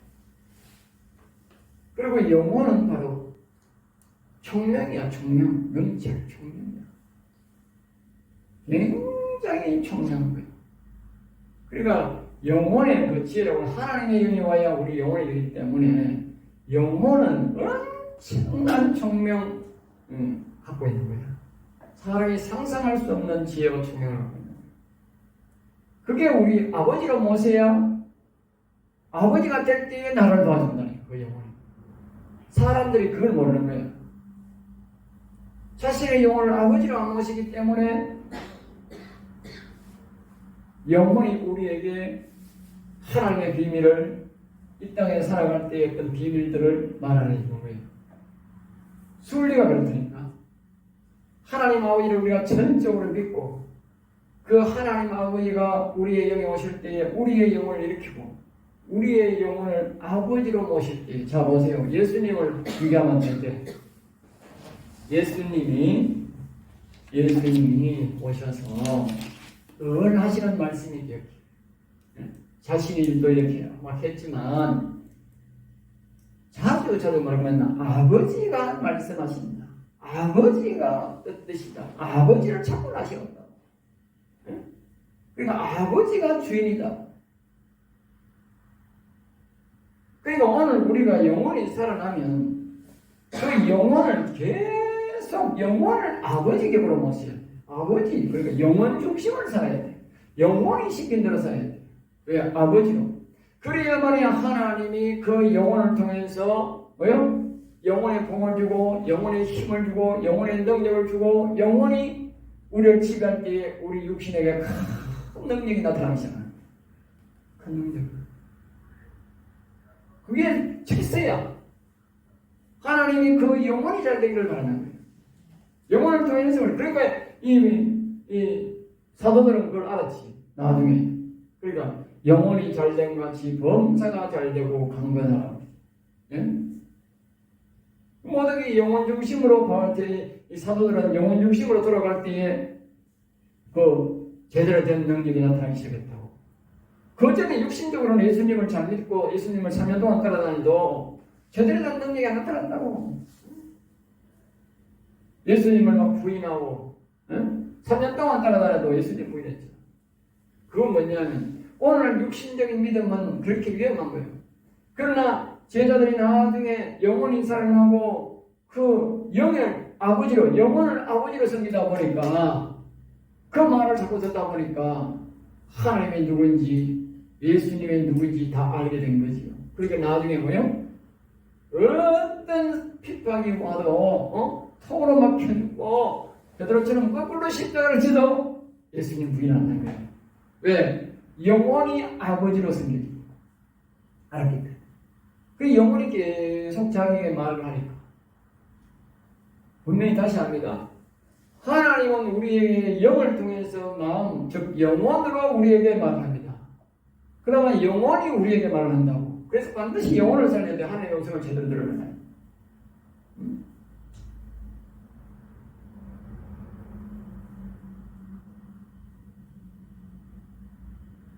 그리고 영혼은 바로 총명이야. 총명. 명철 총명이야. 굉장히 총명한 거야. 그러니까 영혼의 그 지혜라고 하나님의 영이 와야 우리 영혼이 되기 때문에 영혼은 엄청난 총명 갖고 있는 거야. 사람이 상상할 수 없는 지혜와 총명을 갖고 있는 거야. 그게 우리 아버지로 모세야 아버지가 될 때에 나를 도와준다니까. 그 영혼이. 사람들이 그걸 모르는 거야. 자신의 영혼을 아버지로 안 모시기 때문에 영혼이 우리에게 하나님의 비밀을 이 땅에 살아갈 때의 어떤 비밀들을 말하는 거예요. 순리가 그렇다니까. 하나님 아버지를 우리가 전적으로 믿고 그 하나님 아버지가 우리의 영에 오실 때에 우리의 영혼을 일으키고 우리의 영혼을 아버지로 모실 때, 자 보세요. 예수님을 비교하면 될 때 예수님이 오셔서 늘 하시는 말씀이 이렇게 자신의 일도 이렇게 막 했지만 자주 말하면 아버지가 말씀하신다. 아버지가 뜻이다. 아버지를 찾고 나시온다. 그러니까 아버지가 주인이다. 그러니까 오늘 우리가 영혼이 살아나면 그 영혼을 계속 영혼을 아버지 격으로 모셔야 돼. 아버지, 그러니까 영혼 중심을 살아야 돼. 영혼이 시킨 대로 살아야 돼. 왜? 아버지로. 그래야만이 하나님이 그 영혼을 통해서 뭐요? 영혼의 공을 주고 영혼의 힘을 주고 영혼의 능력을 주고 영혼이 우리를 치유할 때에 우리 육신에게 큰 능력이 나타나잖아요. 큰 능력. 그게 질서야. 하나님이 그 영혼이 잘 되기를 바라는 거예요. 영혼을 통해서 그러니까 이 사도들은 그걸 알았지. 나중에. 그러니까 영혼이 잘된 같이 범사가 잘되고 강건하라. 예? 모든 게 영혼 중심으로 볼 때, 이 사도들은 영혼 중심으로 돌아갈 때에 그 제대로 된 능력이 나타나기 시작했다고. 그 전에 육신적으로는 예수님을 잘 믿고 예수님을 3년 동안 따라다니도 제대로 된 능력이 안 나타났다고. 예수님을 막 부인하고 3년 동안 따라다녀도 예수님 부인했죠. 그건 뭐냐면 오늘 육신적인 믿음은 그렇게 위험한 거예요. 그러나 제자들이 나중에 영원히 사랑하고 그 영의 아버지로, 영혼을 아버지로 섬기다 보니까 그 말을 자꾸 듣다 보니까 하나님이 누구인지 예수님이 누구인지 다 알게 된 거지요. 그러니까 나중에 뭐요? 어떤 핍박이 와도 통으로 막혀주고 베드로처럼 거꾸로 십자가를 지도 예수님 부인한다는 거예요. 왜? 영원히 아버지로 섬기기 알았기 때문에. 그 영혼이 계속 자기에게 말을 하니까 분명히 다시 합니다. 하나님은 우리에게 영을 통해서 마음, 즉 영혼으로 우리에게 말합니다. 그러면 영혼이 우리에게 말을 한다고. 그래서 반드시 영혼을 살려야 돼. 하나님의 음성을 제대로 들으면.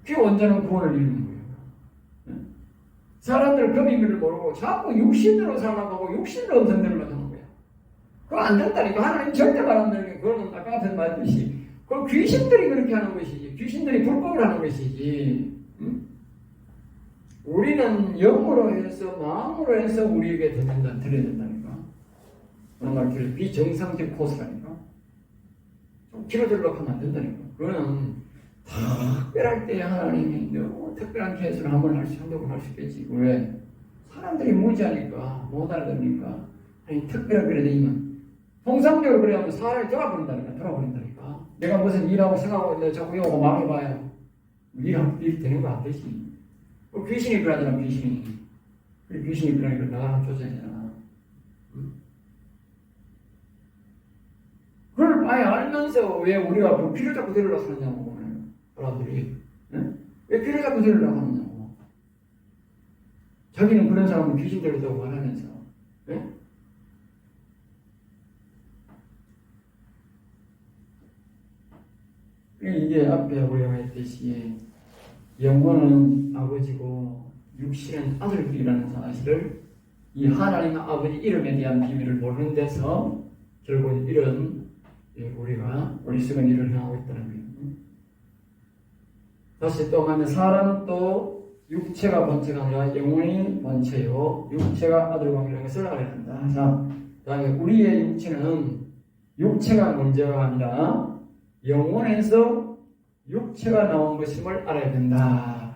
그 원자는 구원을 이루는 거예요. 사람들은 그 비밀을 모르고 자꾸 육신으로 살아가고 육신으로 음성들을 하는 거예요. 그거 안 된다니까. 하나님 절대 말 안 되는 게 그거는 아까 앞에서 말했듯이 그 귀신들이 그렇게 하는 것이지. 귀신들이 불법을 하는 것이지. 우리는 영으로 해서 마음으로 해서 우리에게 드려야 된다니까. 그런 말 길을 비정상적 코스라니까. 좀 길어들려고 하면 안 된다니까. 그거는 특별할 때 하나님이 너무 특별한 케이스를 한번 한다고 할 수 있겠지. 왜? 사람들이 무지하니까 못 알아듣니까. 아니 특별하게 그래 되면 통상적으로 그래야 사람이 돌아버린다니까. 내가 무슨 일하고 생각하고 있는데 자꾸 이거 망해봐요. 일 되는 거 안 되지. 귀신이 그러잖아. 귀신이 그러니까 나가면 쫓아야 되잖아. 그걸 아예 알면서 왜 우리가 그 피를 자꾸 데리러 가느냐고. 사람들이 왜 피를 자꾸 데리러 가느냐고. 자기는 그런 사람은 귀신 데려다고 말하면서. 이게 앞에 우리가 했듯이 영혼은 아버지고 육신은 아들이라는 사실을 이 하나님 아버지 이름에 대한 비밀을 모르는 데서 결국 이런 우리가 어리석은 일을 행하고 있다는 거예요. 다시 또 하면 사람은 또 육체가 본체가 아니라 영혼이 본체요 육체가 아들과 이런 것을 알아야 한다. 자, 그다음에 우리의 육체는 육체가 문제가 아니라 영혼에서 육체가 나온 것임을 알아야 된다.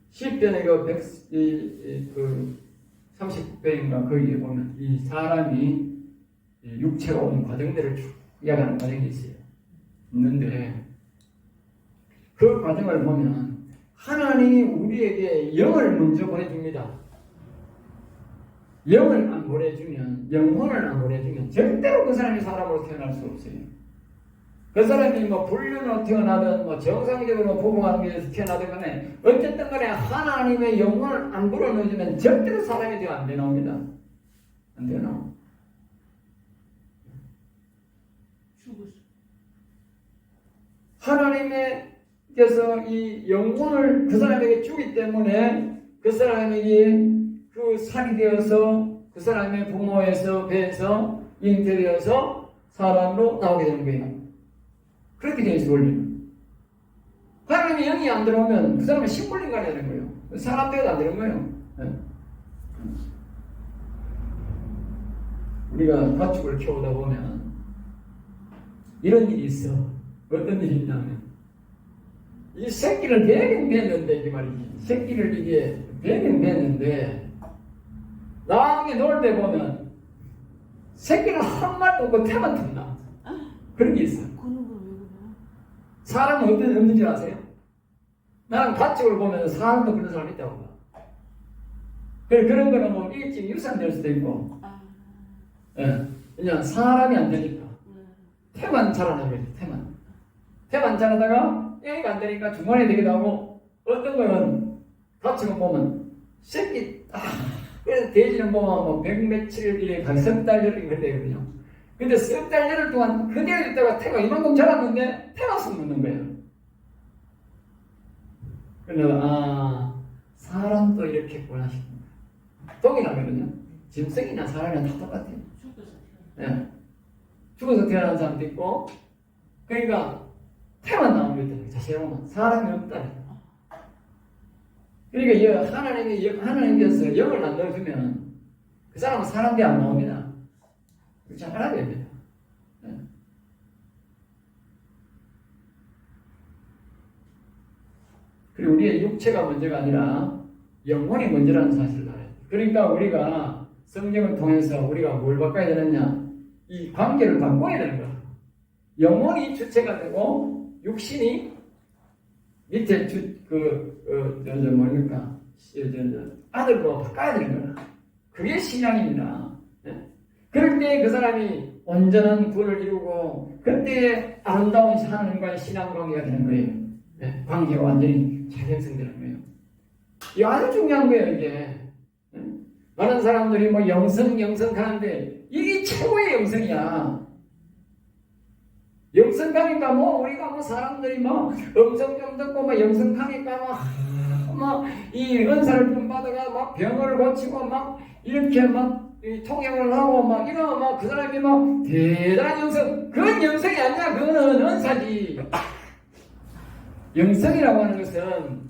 시편의 그 39편인가 거기에 보면 이 사람이 육체가 온 과정들을 쭉 이야기하는 과정이 있어요. 있는데 그 과정을 보면 하나님이 우리에게 영을 먼저 보내줍니다. 영을 안 보내주면, 영혼을 안 보내주면 절대로 그 사람이 사람으로 태어날 수 없어요. 그 사람이 불륜으로 태어나든 정상적으로 부부관계에서 태어나든 간에 어쨌든 간에 하나님의 영혼을 안 불어넣어주면 절대로 사람이 되어 안 되나옵니다. 안 되나? 하나님께서 이 영혼을 그 사람에게 주기 때문에 그 사람에게 그 살이 되어서 그 사람의 부모에서 배에서 잉태되어서 사람으로 나오게 되는 거예요. 그렇게 되어 있어 원리는. 하나님의 영이 안 들어오면 그 사람은 식물인간이 되는 거예요. 사람 되어도 안 되는 거예요. 우리가 가축을 키우다 보면 이런 일이 있어. 어떤 일이 있냐면 이 새끼를 배경 맸는데 이게 말이지. 새끼를 이게 배경 맸는데 나중에 놀 때 보면 새끼는 한 마리도 없고 태만 텄나. 그런 게 있어. 사람은 어떤 없는지 아세요? 나는 가축을 보면 사람도 그런 사람이 있다고 봐. 그런 거는 일찍 유산될 수도 있고. 왜냐면 사람이 안 되니까. 태만 자라는 거지, 태만 자라다가 애가 안 되니까 중간에 되기도 하고, 어떤 거는 가축을 보면 새끼 그래서 돼지는 보면 백며칠 일에 석 달 열흘 이렇게 되거든요. 근데 석 달 열흘 동안 그대로 있다가 태가 이만큼 자랐는데 태가 숨는 거예요. 그래서 사람도 이렇게 구원하시는 거예요. 독이라거든요. 짐승이나 사람이나 다 똑같아요. 죽어서 태어난 사람도 있고, 그러니까 태만 나오는 거잖아요. 자세히 보면 사람이 없다는 거. 그러니까 하나님께서 영을 안 넣어주면 그 사람은 사람이 안 나옵니다. 잘 알아야 됩니다. 네. 그리고 우리의 육체가 먼저가 아니라 영혼이 먼저라는 사실을 알아야 돼요. 그러니까 우리가 성경을 통해서 우리가 뭘 바꿔야 되느냐? 이 관계를 바꿔야 되는 거야. 영혼이 주체가 되고 육신이 밑에 뭡니까? 아들로 바꿔야 되는 거야. 그게 신앙입니다. 네? 그럴 때 그 사람이 온전한 구원을 이루고 그때 아름다운 하나님과의 신앙 관계가 되는 거예요. 네? 관계가 완전히 잘 형성되는 거예요. 이게 아주 중요한 거예요, 이게. 네? 많은 사람들이 뭐 영성 하는데 이게 최고의 영성이야. 영성하니까 뭐 우리가 뭐 사람들이 뭐 음성 좀 듣고 뭐 영성하니까 이 은사를 좀 받아가 막 병을 고치고 막 이렇게 막 통역을 하고 막 이러면 막 그 사람이 막 대단한 영성. 그건 영성이 아니야. 그거는 은사지. 영성이라고 하는 것은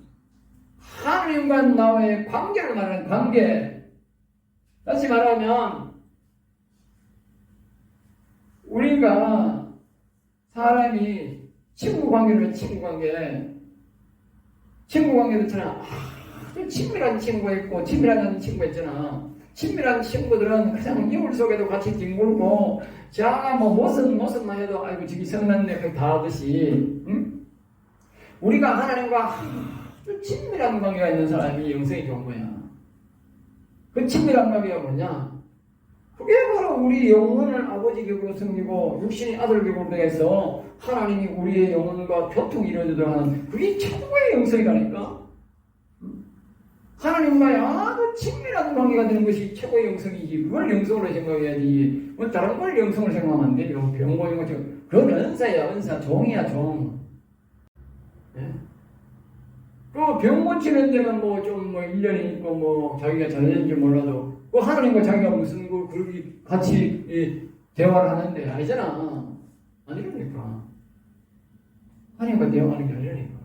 하나님과 나와의 관계를 말하는 관계. 다시 말하면 우리가 사람이 친구 관계는 친구 관계도 있잖아. 친밀한 친구가 있고 친밀하지 친구가 있잖아. 친밀한 친구들은 그냥 이불 속에도 같이 뒹굴고 자가 뭐 모습만 해도 아이고 저기 성났네 다 하듯이 응? 우리가 하나님과 아주 친밀한 관계가 있는 사람이 영성이 좋은 거야. 그 친밀한 관계가 뭐냐? 그게 바로 우리 영혼을 아버지 격으로 섬기고 육신이 아들 격으로 해서 하나님이 우리의 영혼과 교통이 이루어지도록 하는 그게 최고의 영성이라니까. 하나님과의 아주 친밀한 관계가 되는 것이 최고의 영성이지. 그걸 영성으로 생각해야지. 뭐 다른 걸 영성으로 생각하면 안 돼. 병고인 것처럼. 그건 은사야, 은사. 종이야, 종. 네? 그 병 고치는 데는 뭐 좀 1년이 있고 뭐 자기가 잘했는지 몰라도 그 하나님과 자기가 무슨 그 같이 대화를 하는데 아니잖아. 아니라니까. 하나님과 대화하는 게 아니라니까.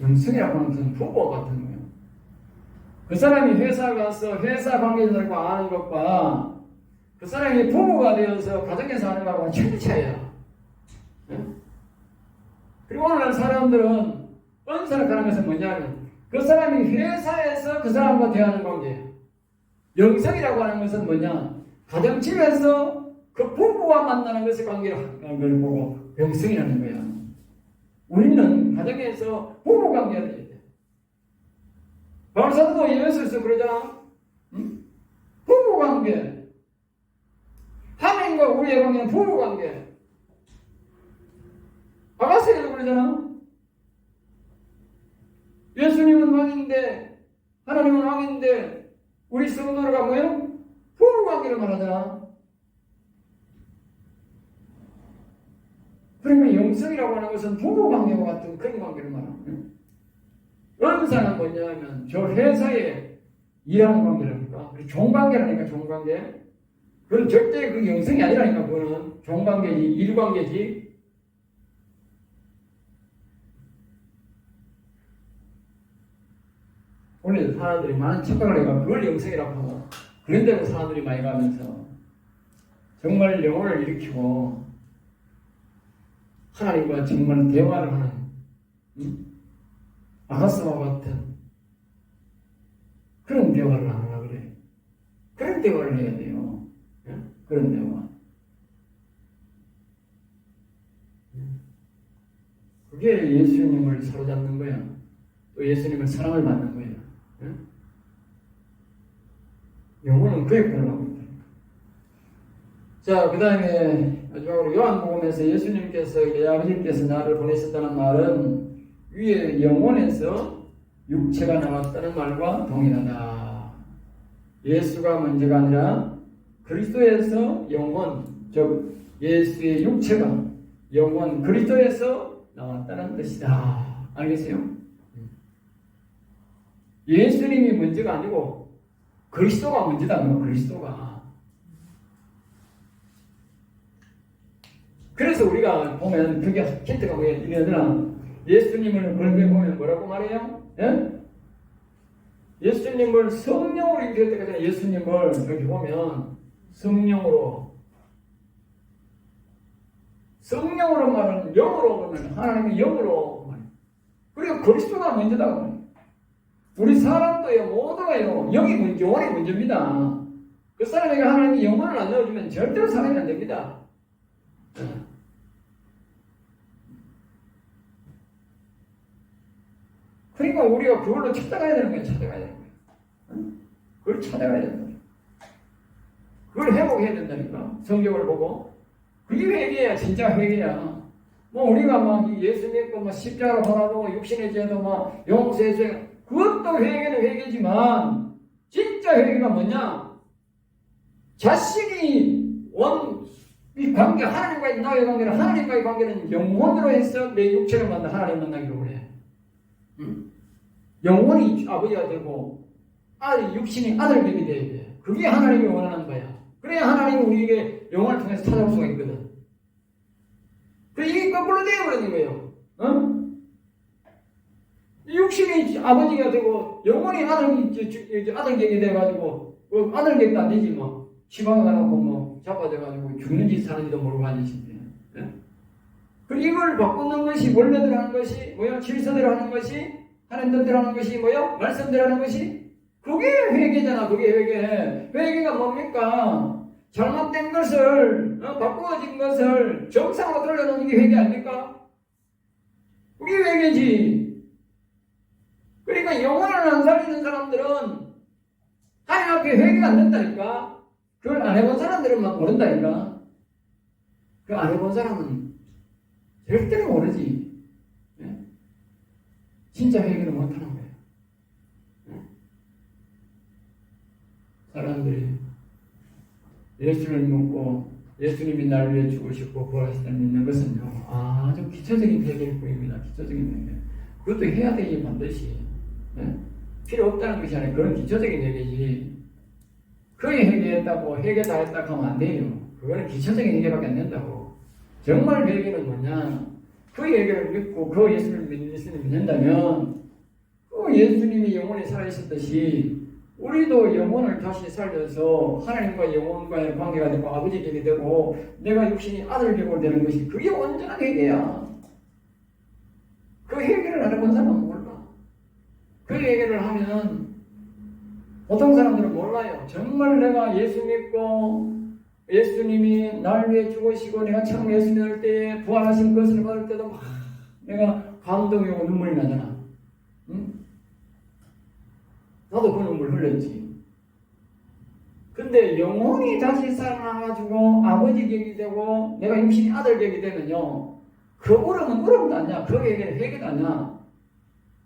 영성이라고 하는 것은 부모 같은 거예요. 그 사람이 회사 가서 회사 관계자들과 아는 것과 그 사람이 부모가 되어서 가정에서 하는 것과 천지 차이야. 네? 그리고 오늘날 사람들은 은사를 가는 것은 뭐냐면 그 사람이 회사에서 그 사람과 대하는 관계. 영성이라고 하는 것은 뭐냐? 가정집에서 그 부부와 만나는 것의 관계를 하는 걸 보고 영성이라는 거야. 우리는 가정에서 부부 관계가 돼야 돼. 바울사도도 예수에서 그러잖아. 응? 부부 관계. 하나님과 우리의 관계는 부부 관계. 아가서에도 그러잖아. 예수님은 왕인데 하나님은 왕인데 우리 성도가 뭐예요? 부부 관계를 말하잖아. 그러면 영성이라고 하는 것은 부부 관계와 같은 그런 관계를 말하는 거예요. 은사는 뭐냐면 저 회사에 일하는 관계라니까. 종관계라니까, 종관계. 그건 절대 그 영성이 아니라니까. 그거는 종관계지, 일관계지. 오늘 사람들이 많은 착각을 해가 그걸 영성이라고 하고 그런 데로 사람들이 많이 가면서 정말 영혼을 일으키고 하나님과 정말 대화를 하는 아가스와 같은 그런 대화를 하라 그래. 그런 대화를 해야 돼요. 그런 대화. 그게 예수님을 사로잡는 거야. 또 예수님을 사랑을 받는 거야. 영혼은 그의 편을 하고 있다. 자, 그 다음에 마지막으로 요한복음에서 예수님께서 내 아버지께서 나를 보내셨다는 말은 위에 영혼에서 육체가 나왔다는 말과 동일하다. 예수가 문제가 아니라 그리스도에서 영혼, 즉 예수의 육체가 영혼 그리스도에서 나왔다는 뜻이다. 알겠어요? 예수님이 문제가 아니고 그리스도가 문제다. 그리스도가. 그래서 우리가 보면 그게 힌트가 뭐예요? 이러더라. 예수님을 걸게 보면 뭐라고 말해요? 예? 예수님을 성령으로 인도했다 그러잖아요. 예수님을 여기 보면 성령으로 말하는 영으로 보면 하나님의 영으로 말해요. 그리고 그리스도가 먼저다 말해요. 우리 사람도요 모두가요 영이 영혼이 먼저입니다. 그 사람에게 하나님이 영혼을 안 넣어주면 절대로 살아야 안 됩니다. 그러니까 우리가 그걸로 찾아가야 되는 거예요. 찾아가야 되는 거예요. 그걸 찾아가야 된다. 그걸 회복해야 된다니까. 성경을 보고. 그게 회개야. 진짜 회개야. 뭐 우리가 막 예수 믿고 막 십자가로 바라보고 육신의 죄도 막 용서해줘야 그것도 회개는 회개지만 진짜 회개가 뭐냐? 자신이 이 관계 하나님과의 나의 관계는 하나님과의 관계는 영혼으로 해서 내 육체를 만나 하나님 만나기로 그래. 영혼이 아버지가 되고 육신이 아들됨이 돼야 돼. 그게 하나님이 원하는 거야. 그래야 하나님이 우리에게 영혼을 통해서 찾아올 수가 있거든. 이게 거꾸로 되어버리는 거예요. 육신이 아버지가 되고 영혼이 아들격이 돼가지고 아들격도 안 되지 뭐. 지방에 가놓고 뭐 자빠져가지고 죽는지 사는지도 모르고 앉으신데. 그리고 이걸 바꾸는 것이 원래대로 하는 것이 뭐야? 질서대로 하는 것이 하나님 뜻대로 하는 것이 뭐야? 말씀대로 하는 것이 그게 회개잖아. 그게 회개. 회개가 뭡니까? 잘못된 것을 바꾸어진 것을 정상으로 돌려놓는 게 회개 아닙니까? 그게 회개지. 그러니까 영혼을 안 살리는 사람들은 하나님 앞에 회개가 안 된다니까. 그걸 안 해본 사람들은 막 모른다니까. 그 안 해본 사람은 절대로 모르지. 진짜 회개를 못하는 거예요. 사람들이 예수를 믿고 예수님이 나를 위해 죽으시고 부활하셨다를 믿는 것은요 아주 기초적인 회개일 뿐입니다. 기초적인 회개. 그것도 해야 되지 반드시. 필요 없다는 것이 아니라 그런 기초적인 회개지. 그게 회개했다고 회개 다 했다고 하면 안 돼요. 그거는 기초적인 회개밖에 안 된다고. 정말 회개는 뭐냐? 그 회개를 믿고 그 예수님을 믿는다면 그 예수님이 영원히 살아있었듯이 우리도 영혼을 다시 살려서 하나님과 영혼과의 관계가 되고 아버지격이 되고 내가 육신이 아들격으로 되는 것이 그게 온전한 회개야. 그 회개를 안 해본 사람은 몰라. 그 회개를 하면 보통 사람들은 몰라요. 정말 내가 예수 믿고 예수님이 날 위해 죽으시고 내가 처음 예수 믿을 때에 부활하신 것을 받을 때도 막 내가 감동이 오고 눈물이 나잖아. 응? 나도 그 눈물 흘렸지. 근데 영혼이 다시 살아나가지고 아버지격이 되고 내가 육신이 아들격이 되면요 그 울음은 울음도 아니야. 그 얘기는 회개도 아니야.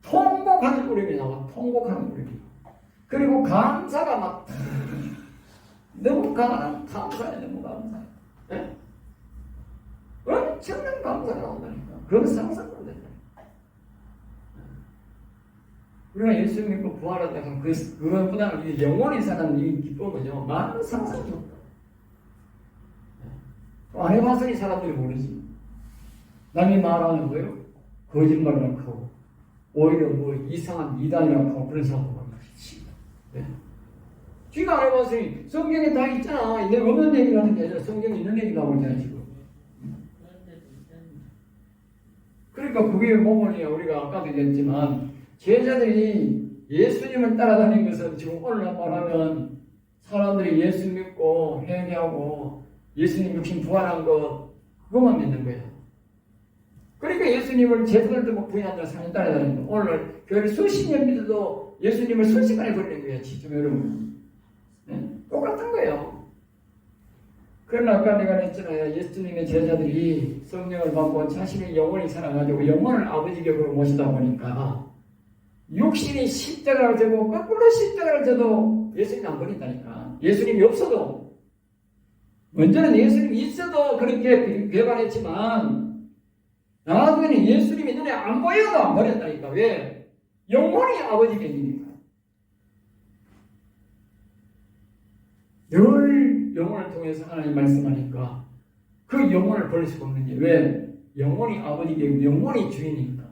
통곡하는 울음이 나와. 통곡하는 울음이. 그리고 감사가 막 너무 감사해. 너무 감사해. 네? 엄청난 감사가 나온다니까. 그건 상상도 안 된다. 우리가 예수 믿고 부활한다면 그것보다는 영원히 사는 이 기쁨은요 많은 상상이 없다. 안 해봐서니 사람들이 모르지. 남이 말하는 거예요? 거짓말이라고 하고 오히려 뭐 이상한 이단이라고 하고 그런 사람도 많지. 네? 쥐가 안 해봤으니 성경에 다 있잖아. 내가 없는 얘기를 하는 게 아니라 성경에 있는 얘기를 하고 있잖아 지금. 그러니까 그게 뭐냐 우리가 아까도 얘기했지만 제자들이 예수님을 따라다니는 것은 지금 오늘 말하면 사람들이 예수 믿고 회개하고 예수님 육신 부활한 것 그것만 믿는 거예요. 그러니까 예수님을 제자들도 부인한다 3년 따라다니는 거예요. 오늘 교회를 수십 년 믿어도 예수님을 순식간에 버리는 거예요. 지금 여러분. 똑같은 거예요. 그러나 아까 내가 했잖아요. 예수님의 제자들이 성령을 받고 자신의 영혼이 살아가지고 영혼을 아버지격으로 모시다 보니까 육신이 십자가를 져고 거꾸로 십자가를 져도 예수님이 안 버린다니까. 예수님이 없어도 먼저는 예수님이 있어도 그렇게 배반했지만 나중에는 예수님이 눈에 안 보여도 안 버렸다니까. 왜? 영혼이 아버지격이니까. 늘 영혼을 통해서 하나님 말씀하니까 그 영혼을 버릴 수가 없는 게 왜? 영혼이 아버지이고 영혼이 주인이니까.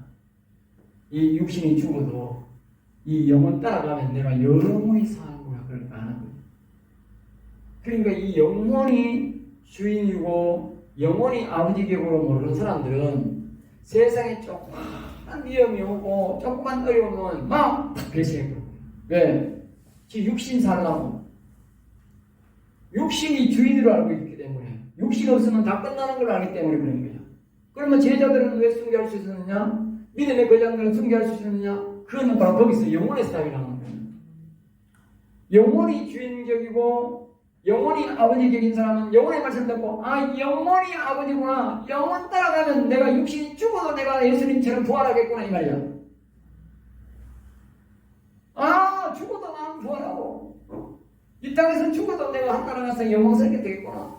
이 육신이 죽어도 이 영혼 따라가면 내가 영원히 사는 거야. 그러니까 안 하는 거야. 그러니까 이 영혼이 주인이고 영혼이 아버지 계급으로 모르는 사람들은 세상에 조그만 위험이 오고 조그만 어려움은 막 배신해버려. 왜? 지 육신 살라고. 육신이 주인으로 알고 있기 때문에 육신 없으면 다 끝나는 걸 알기 때문에 그런 거야. 그러면 제자들은 왜 순교할 수 있었느냐? 믿음의 거장들은 순교할 수 있었느냐? 그거는 바로 거기서 영혼의 싸움이 나오는 거예요. 영혼이 주인격이고 영혼이 아버지격인 사람은 영혼의 말씀 듣고 영혼이 아버지구나. 영혼 따라가면 내가 육신이 죽어도 내가 예수님처럼 부활하겠구나 이 말이야. 죽어도 나는 부활하고 이 땅에서 죽어도 내가 하나님 가서 영광 살게 되겠구나.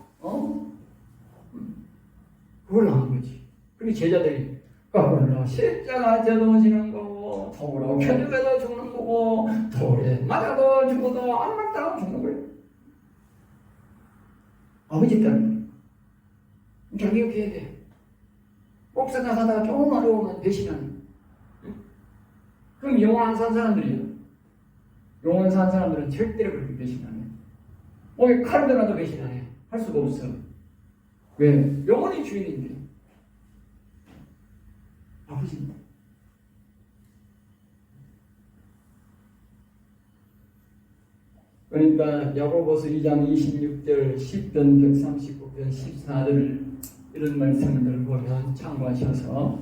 그걸 하는 거지. 그리고 제자들이 까불러 십자가 져도 지는 거고 돌로 켜져도 죽는 거고 돌에 맞아도 죽어도 안 맞다고 죽는 거예요. 아버지 때문에 자기 이렇게 해야 돼. 목사가 하다가 조금 어려우면 배신하는. 그럼 영원 안 산 사람들이야. 영원 산 사람들은 절대로 그렇게 배신 안 해. 칼을 들어도 배신 안 해. 할 수가 없어. 왜? 영원히 주인인데. 아버지입니다. 그러니까 야고보서 2장 26절 10편 139편 14절 이런 말씀을 보면 참고하셔서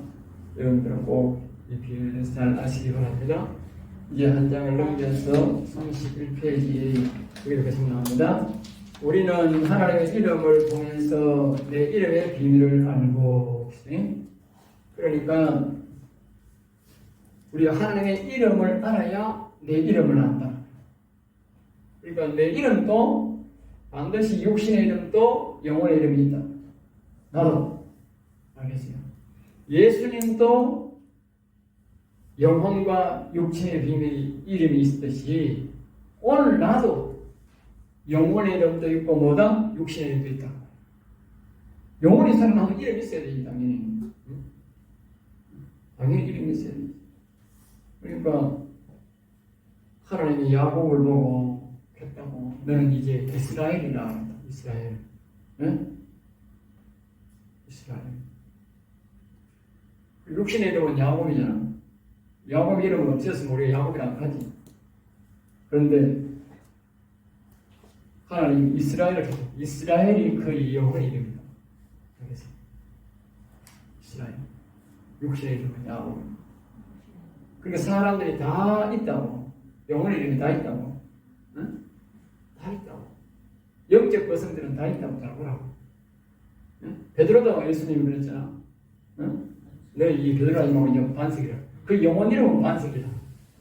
여러분들은 꼭 이 비유를 잘 아시기 바랍니다. 이제 한 장을 넘겨서 31페이지에 이렇게 나옵니다. 우리는 하나님의 이름을 통해서 내 이름의 비밀을 알고 있으니 그러니까 우리가 하나님의 이름을 알아야 내 이름을 안다. 그러니까 내 이름도 반드시 육신의 이름도 영혼의 이름이 있다. 나도 알겠어요. 예수님도 영혼과 육신의 비밀 이름이 있듯이 오늘 나도 영혼의 이름도 있고 뭐다? 육신의 이름도 있다. 영혼이 살아나면 이름이 있어야 되지 당연히. 당연히 이름이 있어야 되지. 그러니까 하나님이 야곱을 보고 했다고 너는 이제 이스라엘이라 한다. 이스라엘. 네? 이스라엘. 육신의 이름은 야곱이잖아. 야곱 이름은 없었으면 우리가 야곱이라고 하지. 그런데 하나님 이스라엘이 그 영혼의 이름이다. 알겠어? 이스라엘. 육신의 이름은 야곱. 그러니까 사람들이 다 있다고. 영혼의 이름이 다 있다고. 응? 다 있다고. 영적 백성들은 다 있다고 잘 보라고. 응? 베드로도 예수님이 그랬잖아. 응? 너희 이 베드로가 이름은 반석이라. 그 영혼 이름은 반석이다.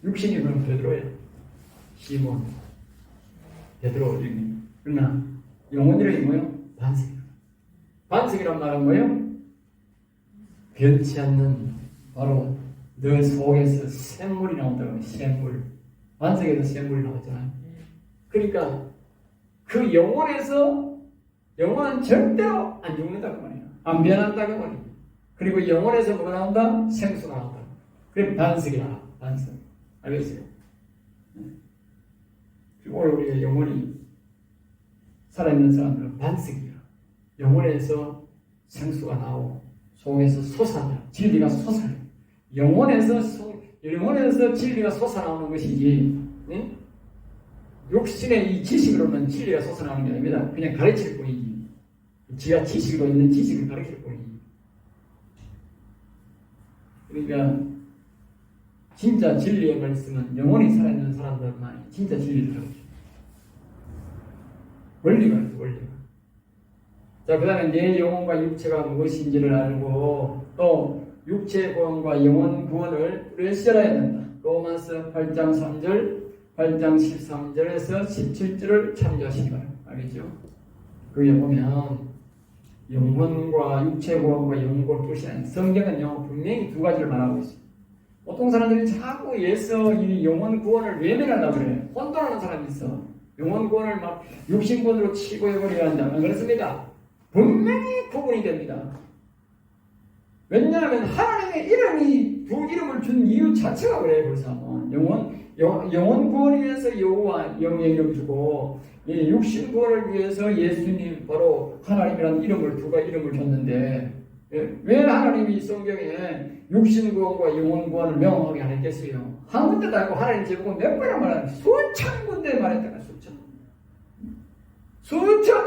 육신 이름은 베드로야. 시몬. 베드로 이름이. 그러나 영혼 이름이 뭐예요? 반석이다. 반석이란 말은 뭐예요? 변치 않는 바로 너 속에서 샘물이 나온다고. 샘물. 반석에서 샘물이 나오잖아요. 그러니까 그 영혼에서 영혼은 절대로 안 죽는다고 말이야. 안 변한다고 말이야. 그리고 영혼에서 뭐가 나온다? 생수가 나온다. 그래 반석이라. 반석. 알겠어요? 그리고 우리의 영혼이 살아있는 사람들은 반석이야. 영혼에서 생수가 나오고 속에서 솟아나. 진리가 솟아나. 영혼에서 진리가 솟아나오는 것이지. 네? 육신의 이 지식으로는 진리가 솟아나오는 게 아닙니다. 그냥 가르칠 뿐이지. 지가 지식으로 있는 지식을 가르칠 뿐이지. 그러니까 진짜 진리의 말씀은 영혼이 살아있는 사람들만이 진짜 진리를 가르쳐. 원리가 있어, 원리가. 자, 그 다음에 내 영혼과 육체가 무엇인지를 알고 또 육체 구원과 영혼 구원을 우리가 실어야 된다. 로마서 8장 3절, 8장 13절에서 17절을 참조하시기 바랍니다. 알겠죠? 거기에 보면 영혼과 육체 구원과 영혼 구원을 뜻이 성경은 분명히 두 가지를 말하고 있어요. 보통 사람들이 자꾸 예서 이 영혼 구원을 외면하려고 그래요. 혼돈하는 사람이 있어. 영혼 구원을 막 육신 구원으로 치부해버려야 한다. 그렇습니다. 분명히 구분이 됩니다. 왜냐하면 하나님의 이름이 두 이름을 준 이유 자체가 그래요. 그래서 영혼 구원을 위해서 여호와 영의 이름 주고 육신 구원을 위해서 예수님 바로 하나님이라는 이름을 두가 이름을 줬는데 왜 하나님이 성경에 육신 구원과 영혼 구원을 명확하게 안 했겠어요? 한 군데도 아니고 하나님 제목은 몇 번이나 말하는 수천 군데 말했다가 수천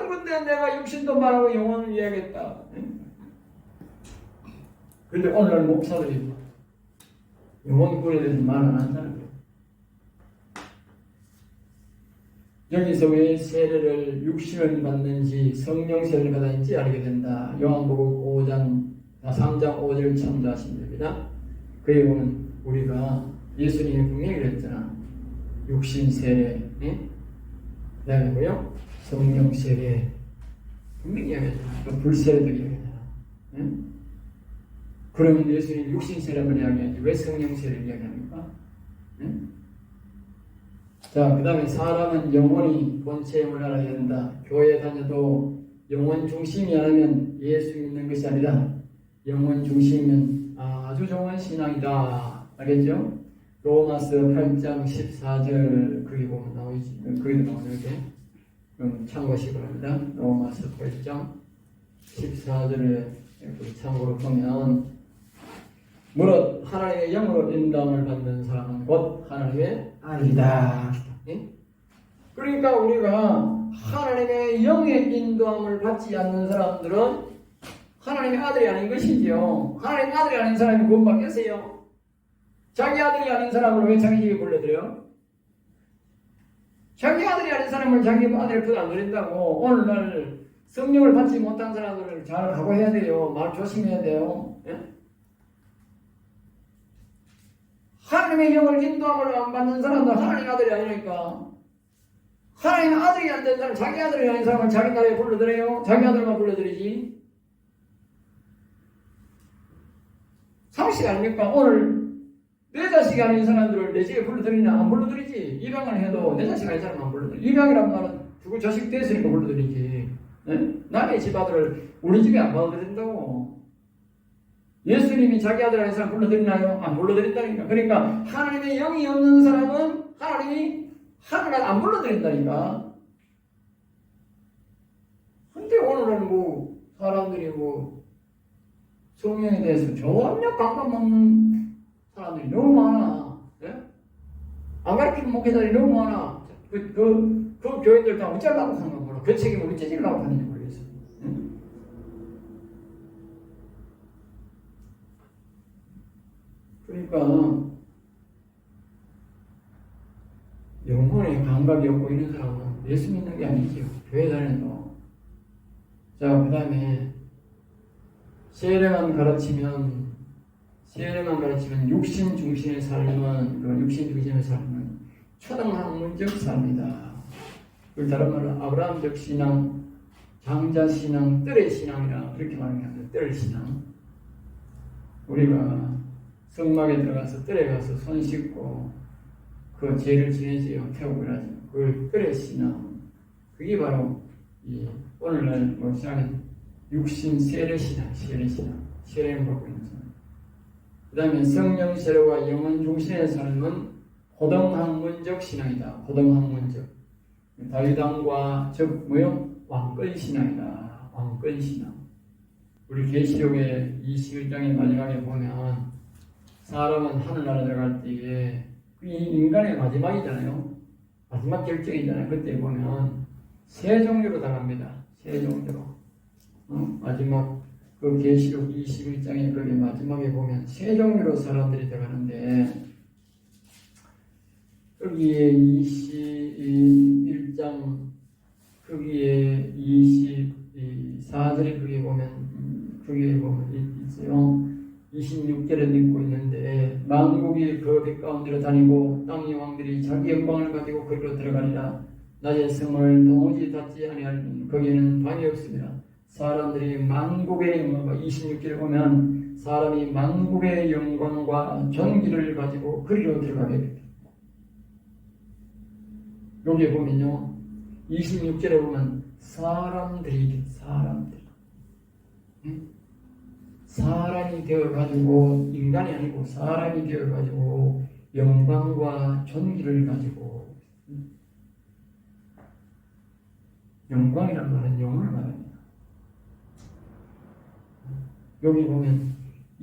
군데 내가 육신도 말하고 영혼을 이야기했다. 그런데 오늘날 목사들이 영혼 구원에 대해서 말 안 한다는 거예요. 여기서 왜 세례를 육신을 받는지 성령 세례를 받았는지 알게 된다. 요한복음 3장 5절 참조하시면 됩니다. 그에 보면 우리가 예수님이 분명히 그랬잖아. 육신 세례, 그 다음에 뭐요? 성령 세례 분명히 이야기했잖아. 또 불세례도 이야기했잖아. 그러면 예수님 육신 세례만 이야기하지 왜 성령 세례를 이야기합니까? 자, 그 다음에 사람은 영혼이 본체에 올라가야 된다. 교회 다녀도 영혼 중심이 아니면 예수 믿는 것이 아니라 영혼 중심이면 아주 좋은 신앙이다. 알겠죠? 로마서 8장 14절 거기 보면 나오지. 거기도 나오는데 그럼 참고하시기 바랍니다. 로마서 8장 14절에 참고로 보면 무릇 하나님의 영으로 인도함을 받는 사람은 곧 하나님의 아들이다. 그러니까 우리가 하나님의 영의 인도함을 받지 않는 사람들은 하나님의 아들이 아닌 것이지요. 하나님의 아들이 아닌 사람이 구원받겠어요? 자기 아들이 아닌 사람을 왜 자기 집에 불러들여요? 자기 아들이 아닌 사람을 자기 아들을 부담 안 드린다고. 오늘날 성령을 받지 못한 사람들을 잘 각오해야 돼요. 말 조심해야 돼요. 하나님의 영을 인도함을 안 받는 사람은 하나님의 아들이 아니니까. 하나님의 아들이 안 된 사람, 자기 아들이 아닌 사람을 자기 나라에 불러들여요? 자기 아들만 불러들이지. 상식 아닙니까? 오늘 내 자식이 아닌 사람들을 내 집에 불러들이나 안 불러들이지. 입양을 해도 내 자식 아닌 사람 안 불러들이지. 입양이란 말은 누구 자식 됐으니까 불러들이지. 남의 집 아들을 우리 집에 안 받아들인다고. 예수님이 자기 아들 아닌 사람 불러들이나요? 안 불러들인다니까. 그러니까 하나님의 영이 없는 사람은 하나님이 하늘을 안 불러들인다니까. 근데 오늘은 사람들이 성령에 대해서 전혀 감각 없는 사람들이 너무 많아. 안 가르치는 목회자들이 너무 많아. 그 교인들 다 어쩌려고 하는 거 몰라. 그 책임을 어쩌려고 하는지 모르겠어. 그러니까 영혼에 감각이 없고 이런 사람은 예수 믿는 게 아니죠. 교회 다녀도. 자, 그 다음에 세례만 가르치면 육신 중심의 삶은 초등학문적 삶이다. 그 다른 말로 아브라함적 신앙, 장자 신앙, 뜰의 신앙이라 그렇게 말하는 게 아니라 뜰 신앙. 우리가 성막에 들어가서 뜰에 가서 손 씻고 그 죄를 지내지요. 태우고 그러죠. 그걸 뜰의 신앙. 그게 바로 오늘날 시작은 육신 세례 신앙, 세례를 받고 있는 사람. 그 다음에 성령 세례와 영혼 중심의 삶은 고등학문적 신앙이다. 고등학문적. 다윗왕과 왕권 신앙이다. 왕권 신앙. 우리 계시록의 21장의 마지막에 보면 사람은 하늘나라 들어갈 때에 이 인간의 마지막이잖아요. 마지막 결정이잖아요. 그때 보면 세 종류로 당합니다. 세 종류로. 마지막 그 계시록 21장의 거기 마지막에 보면 세 종류로 사람들이 들어가는데 거기에 21장 거기에 24절에 거기에 보면 있어요. 26절에 읽고 있는데 만국이 그 빛 가운데로 다니고 땅의 왕들이 자기 영광을 가지고 거기로 들어가리라. 낮의 성을 도무지 닫지 아니하리니 거기에는 방이 없습니다. 사람들이 만국의 영광과 26절에 보면 사람이 만국의 영광과 존귀를 가지고 그리로 들어가게 됩니다. 여기에 보면요 26절에 보면 사람들이 사람이 되어가지고 인간이 아니고 사람이 되어가지고 영광과 존귀를 가지고 영광이란 말은 영혼을 말합니다. 여기 보면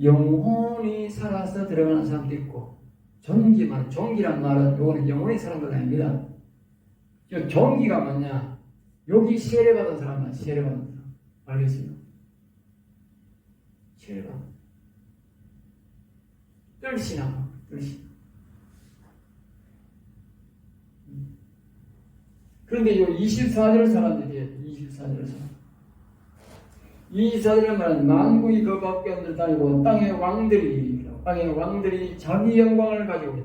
영혼이 살아서 들어가는 사람도 있고 존귀란 말은 이거는 영혼이 사는 건 아닙니다. 존귀가 뭐냐? 여기 세례받은 사람은 세례받은 사람 알겠어요? 세례받은 뜰신하고 뜰신. 그런데 이 24절을 사람들이 24절을 말하는 만국이 그 밖에 없는 다니고 땅의 왕들이 자기 영광을 가지고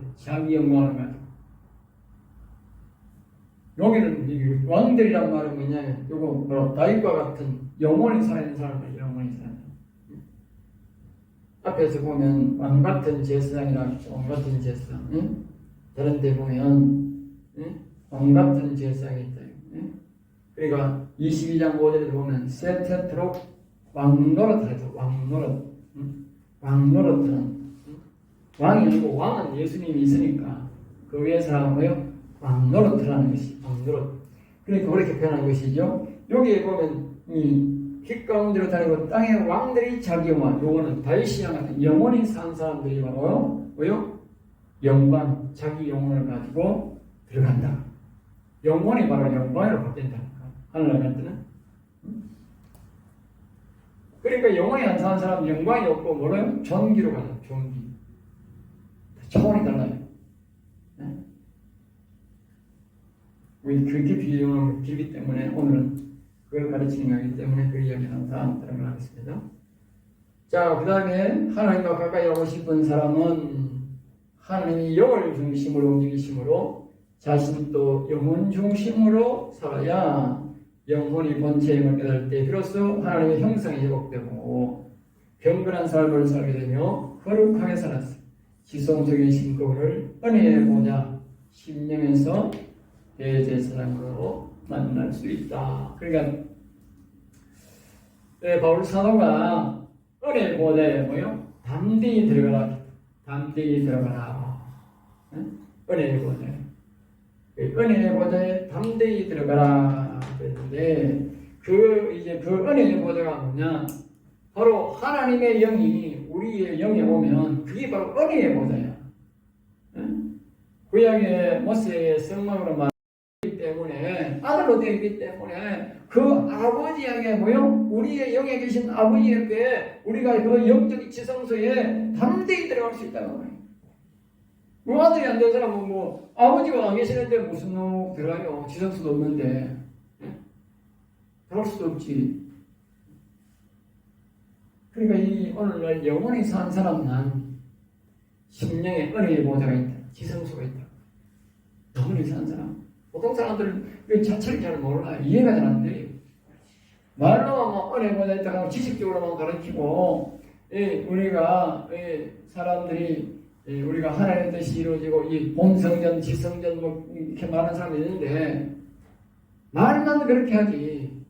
여기는 왕들이란 말은 뭐냐면 요거 바로 다윗과 같은 영원히 살아있는 사람들 영원히 살아있는 앞에서 보면 왕 같은 제사장이라 하죠. 왕 같은 제사장. 응? 다른 데 보면 왕 같은 제사장이 있다. 그러니까 22장 5절에 보면 세테토록 왕노릇 하죠. 왕노릇은 왕이 아니고 왕은 예수님이 있으니까 그 위에 사람은 뭐요? 왕노릇하라는 것이 왕노릇. 그러니까 그렇게 표현한 것이죠. 여기에 보면 빛 가운데로 다니고 땅의 왕들이 자기 영광, 요거는 다윗이랑 같은 영원히 산 사람들이 바로 뭐요? 영광, 자기 영혼을 가지고 들어간다. 영혼이 바로 영광으로 바뀐다. 하늘나라 때는. 그러니까 영원히 안 사는 사람은 영광이 없고 뭐래요? 존귀로 가죠. 존귀. 차원이 달라요. 우리 그렇게 비유를 길기 때문에 오늘은 그걸 가르치는 거기 때문에 그 이야기는 다음 들어가 하겠습니다. 자, 그 다음에 하나님과 가까이 하고 싶은 사람은 하나님이 영을 중심으로 움직이심으로 자신도 영혼 중심으로 살아야 영혼이 본체 힘을 깨달을 때 비로소 하나님의 형상이 회복되고 경건한 삶을 살게 되며 거룩하게 살았어. 지성적인 신고를 은혜의 보좌 심령에서 대제사장으로 만날 수 있다. 그러니까 바울 사도가 은혜의 보좌에 뭐요? 담대히 들어가라. 은혜의 보좌에. 은혜의 보좌에 담대히 들어가라. 그랬는데 그 은혜의 보좌가 뭐냐? 바로 하나님의 영이 우리의 영에 오면 그게 바로 은혜의 보좌야. 구약의 모세의 성막으로 말하기 때문에 아들로 되기 때문에 그 아버지에게 뭐요? 우리의 영에 계신 아버지에게 우리가 그 영적 지성소에 담대히 들어갈 수 있다는 거예요. 뭐 아들이 안 된 사람은 뭐 아버지가 안 계시는데 무슨 놈 들어가요? 지성소도 없는데 들어갈 수도 없지. 그러니까 이 오늘날 영원히 산 사람은 심령의 은혜의 보좌가 있다. 지성소가 있다. 영원히 산 사람. 보통 사람들은 그 자체를 잘 몰라. 이해가 잘 안 돼요. 말로만 은혜의 보좌가 있다고 지식적으로만 가르치고 우리가 사람들이 우리가 하나님의 뜻이 이루어지고 이 본성전, 지성전 뭐 이렇게 많은 사람이 있는데 말만 그렇게 하지.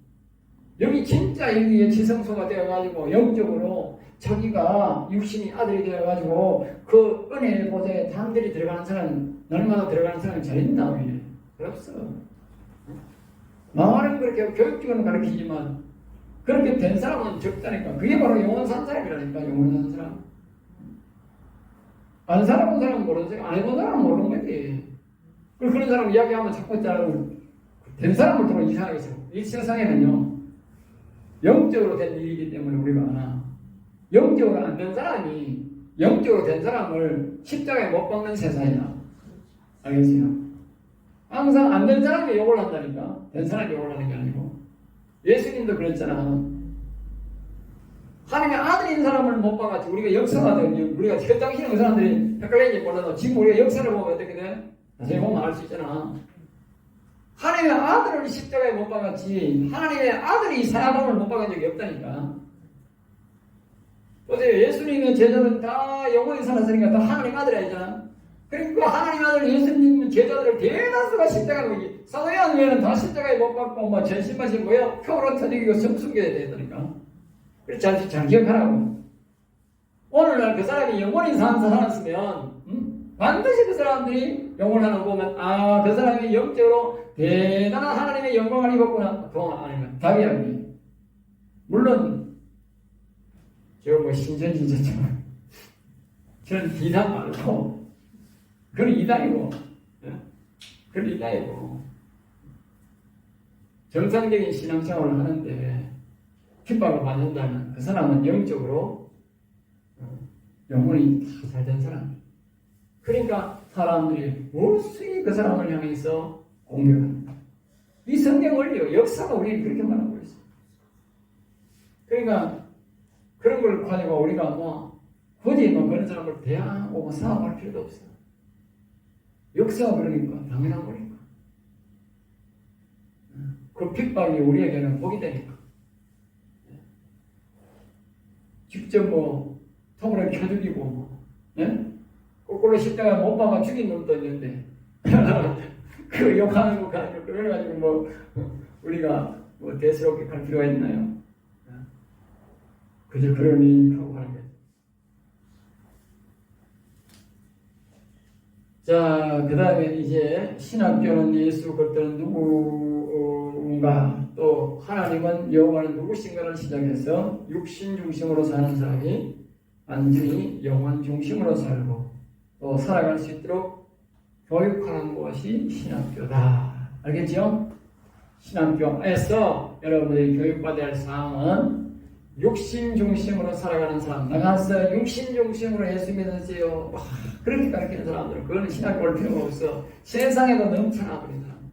여기 진짜 여기에 지성소가 되어가지고 영적으로 자기가 육신이 아들이 되어가지고 그 은혜의 보좌에 담대히 들어가는 사람, 날마다 들어가는 사람이 잘 있나? 왜? 없어. 말은 그렇게 교육적으로 가르치지만 그렇게 된 사람은 적다니까. 그게 바로 영원 산 사람이라니까. 영원 산 사람. 안 살아본 사람은 모르는 사람, 안 해본 사람은 모르는 거지. 그런 사람 이야기하면 자꾸 짜고 된 사람을 더 이상하게 써. 이 세상에는요 영적으로 된 일이기 때문에 우리가 아나 영적으로 안 된 사람이 영적으로 된 사람을 십자가에 못 박는 세상이야. 알겠어요? 항상 안 된 사람이 욕을 한다니까. 된 사람이 욕을 하는 게 아니고. 예수님도 그랬잖아. 하나님의 아들인 사람을 못 봐가지 우리가 역사가 되니 우리가 그 당시에 그 사람들이 헷갈리는지 몰라도 지금 우리가 역사를 보면 어떻게 돼? 나중에 보면 알 수 있잖아. 하나님의 아들을 십자가에 못 박았지 하나님의 아들이 사람을 못 박은 적이 없다니까. 보세요. 예수님의 제자들은 다 영원히 살았으니까 다 하나님 아들이 아니잖아. 그러니까 하나님 아들 예수님 제자들 대다수가 십자가에 오기 사도요한 외에는 다 십자가에 못 박고 뭐 전신마신 뭐야 표로 터지고 성숙해야 되다니까. 그래서 잘 기억하라고. 오늘날 그 사람이 영원히 사는 사람이었으면 반드시 그 사람들이 영원하는 거 보면 그 사람이 영적으로 대단한 하나님의 영광을 입었구나. 그건 아니면 답이야. 물론 저 뭐 신천지처럼 저는 이단 말고 그건 이단이고 그건 이단이고 정상적인 신앙생활을 하는데 핍박을 받는다면 그 사람은 영적으로 영혼이 다 잘된 사람. 그러니까 사람들이 무수히 그 사람을 향해서 공격합니다. 이 성경 원리요. 역사가 우리는 그렇게 말하고 있어요. 그러니까 그런 걸 가지고 우리가 굳이 그런 사람을 대항하고 싸움할 필요도 없어요. 역사가 그러니까 당연한 거니까. 그 핍박이 우리에게는 복이 되니까. 직접 통을 켜 죽이고 거꾸로 십자가 못 박아 죽인 놈도 있는데 그 욕하는 거 가지고 그래가지고 우리가 대수롭게 갈 필요가 있나요? 그저 그러니 하고 하는 거죠. 자, 그 다음에 이제 신학교는 예수 그리스도는 누구인가, 또 하나님은 여호와는 누구신가를 시작해서 육신 중심으로 사는 사람이 완전히 영혼 중심으로 살고 또 살아갈 수 있도록 교육하는 것이 신학교다. 알겠죠? 신학교에서 여러분들이 교육받아야 할 사항은 육신 중심으로 살아가는 사람, 나가서 육신 중심으로 예수 믿으세요. 그렇게 가르치는 사람들은 그거는 신학교를 필요가 없어. 세상에도 넘쳐나 버린 사람.